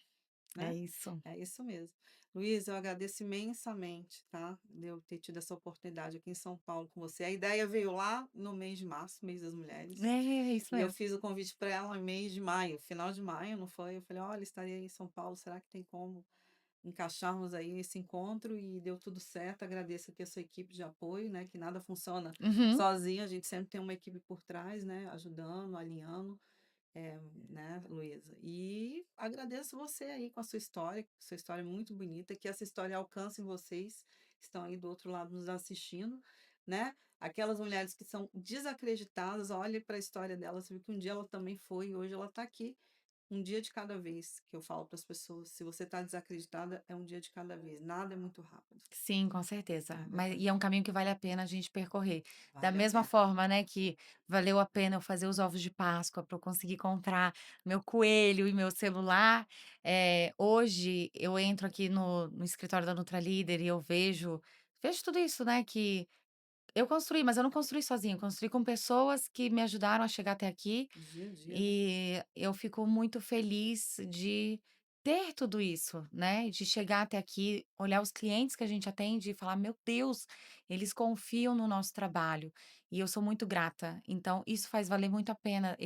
É né. isso. É isso mesmo. Luísa, eu agradeço imensamente, tá, de eu ter tido essa oportunidade aqui em São Paulo com você. A ideia veio lá no mês de março, mês das mulheres, É, isso e eu mesmo. fiz o convite para ela em mês de maio, final de maio, não foi? Eu falei: "Olha, estarei aí em São Paulo, será que tem como encaixarmos aí esse encontro?" E deu tudo certo. Agradeço aqui a sua equipe de apoio, né, que nada funciona Uhum. sozinho, a gente sempre tem uma equipe por trás, né, ajudando, alinhando. Né, Luísa. E agradeço você aí com a sua história é muito bonita, que essa história alcance vocês que estão aí do outro lado nos assistindo, né. Aquelas mulheres que são desacreditadas, olhe para a história dela, você viu que um dia ela também foi e hoje ela está aqui. Um dia de cada vez, que eu falo para as pessoas, se você está desacreditada, é um dia de cada vez, nada é muito rápido, Sim, com certeza. nada é Mas muito e é um caminho que vale a pena a gente percorrer. Da vale a mesma pena. forma, né, que valeu a pena eu fazer os ovos de Páscoa para eu conseguir comprar meu coelho e meu celular, hoje eu entro aqui no escritório da Nutralíder e eu vejo tudo isso, né, que eu construí, mas eu não construí sozinha, eu construí com pessoas que me ajudaram a chegar até aqui. Dia a dia, né. E eu fico muito feliz de ter tudo isso, né, de chegar até aqui, olhar os clientes que a gente atende e falar: "Meu Deus, eles confiam no nosso trabalho", e eu sou muito grata. Então isso faz valer muito a pena,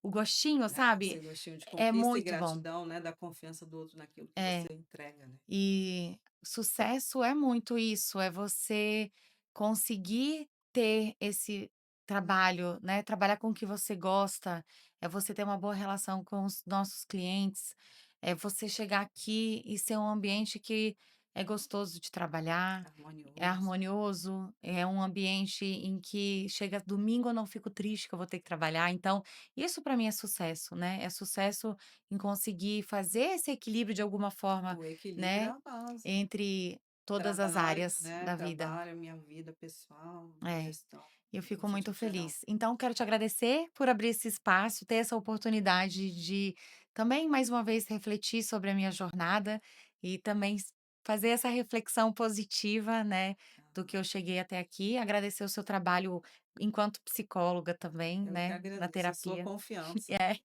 o gostinho, Esse sabe, gostinho de é conquista e muito bom. gratidão, né, da confiança do outro naquilo que você É. entrega, né. E sucesso é muito isso, é você conseguir ter esse trabalho, né, trabalhar com o que você gosta, é você ter uma boa relação com os nossos clientes, é você chegar aqui e ser um ambiente que é gostoso de trabalhar, é Harmonioso. harmonioso, é um ambiente em que chega domingo eu não fico triste que eu vou ter que trabalhar, então isso para mim é sucesso, né, é sucesso em conseguir fazer esse equilíbrio de alguma forma, O equilíbrio é né, a base. entre todas as Trabalho, áreas né, da vida. trabalho, minha vida pessoal, É, gestão, eu no fico muito sentido geral. feliz. Então quero te agradecer por abrir esse espaço, ter essa oportunidade de também mais uma vez refletir sobre a minha jornada e também fazer essa reflexão positiva, né, do que eu cheguei até aqui. Agradecer o seu trabalho enquanto psicóloga também, Eu que né, na agradeço a sua terapia. confiança. É,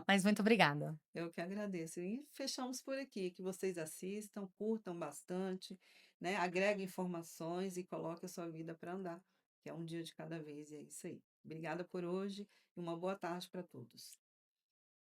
mas muito obrigada. Eu que agradeço. E fechamos por aqui, que vocês assistam, curtam bastante, né, agreguem informações e coloquem a sua vida para andar, que é um dia de cada vez, e é isso aí. Obrigada por hoje e uma boa tarde para todos.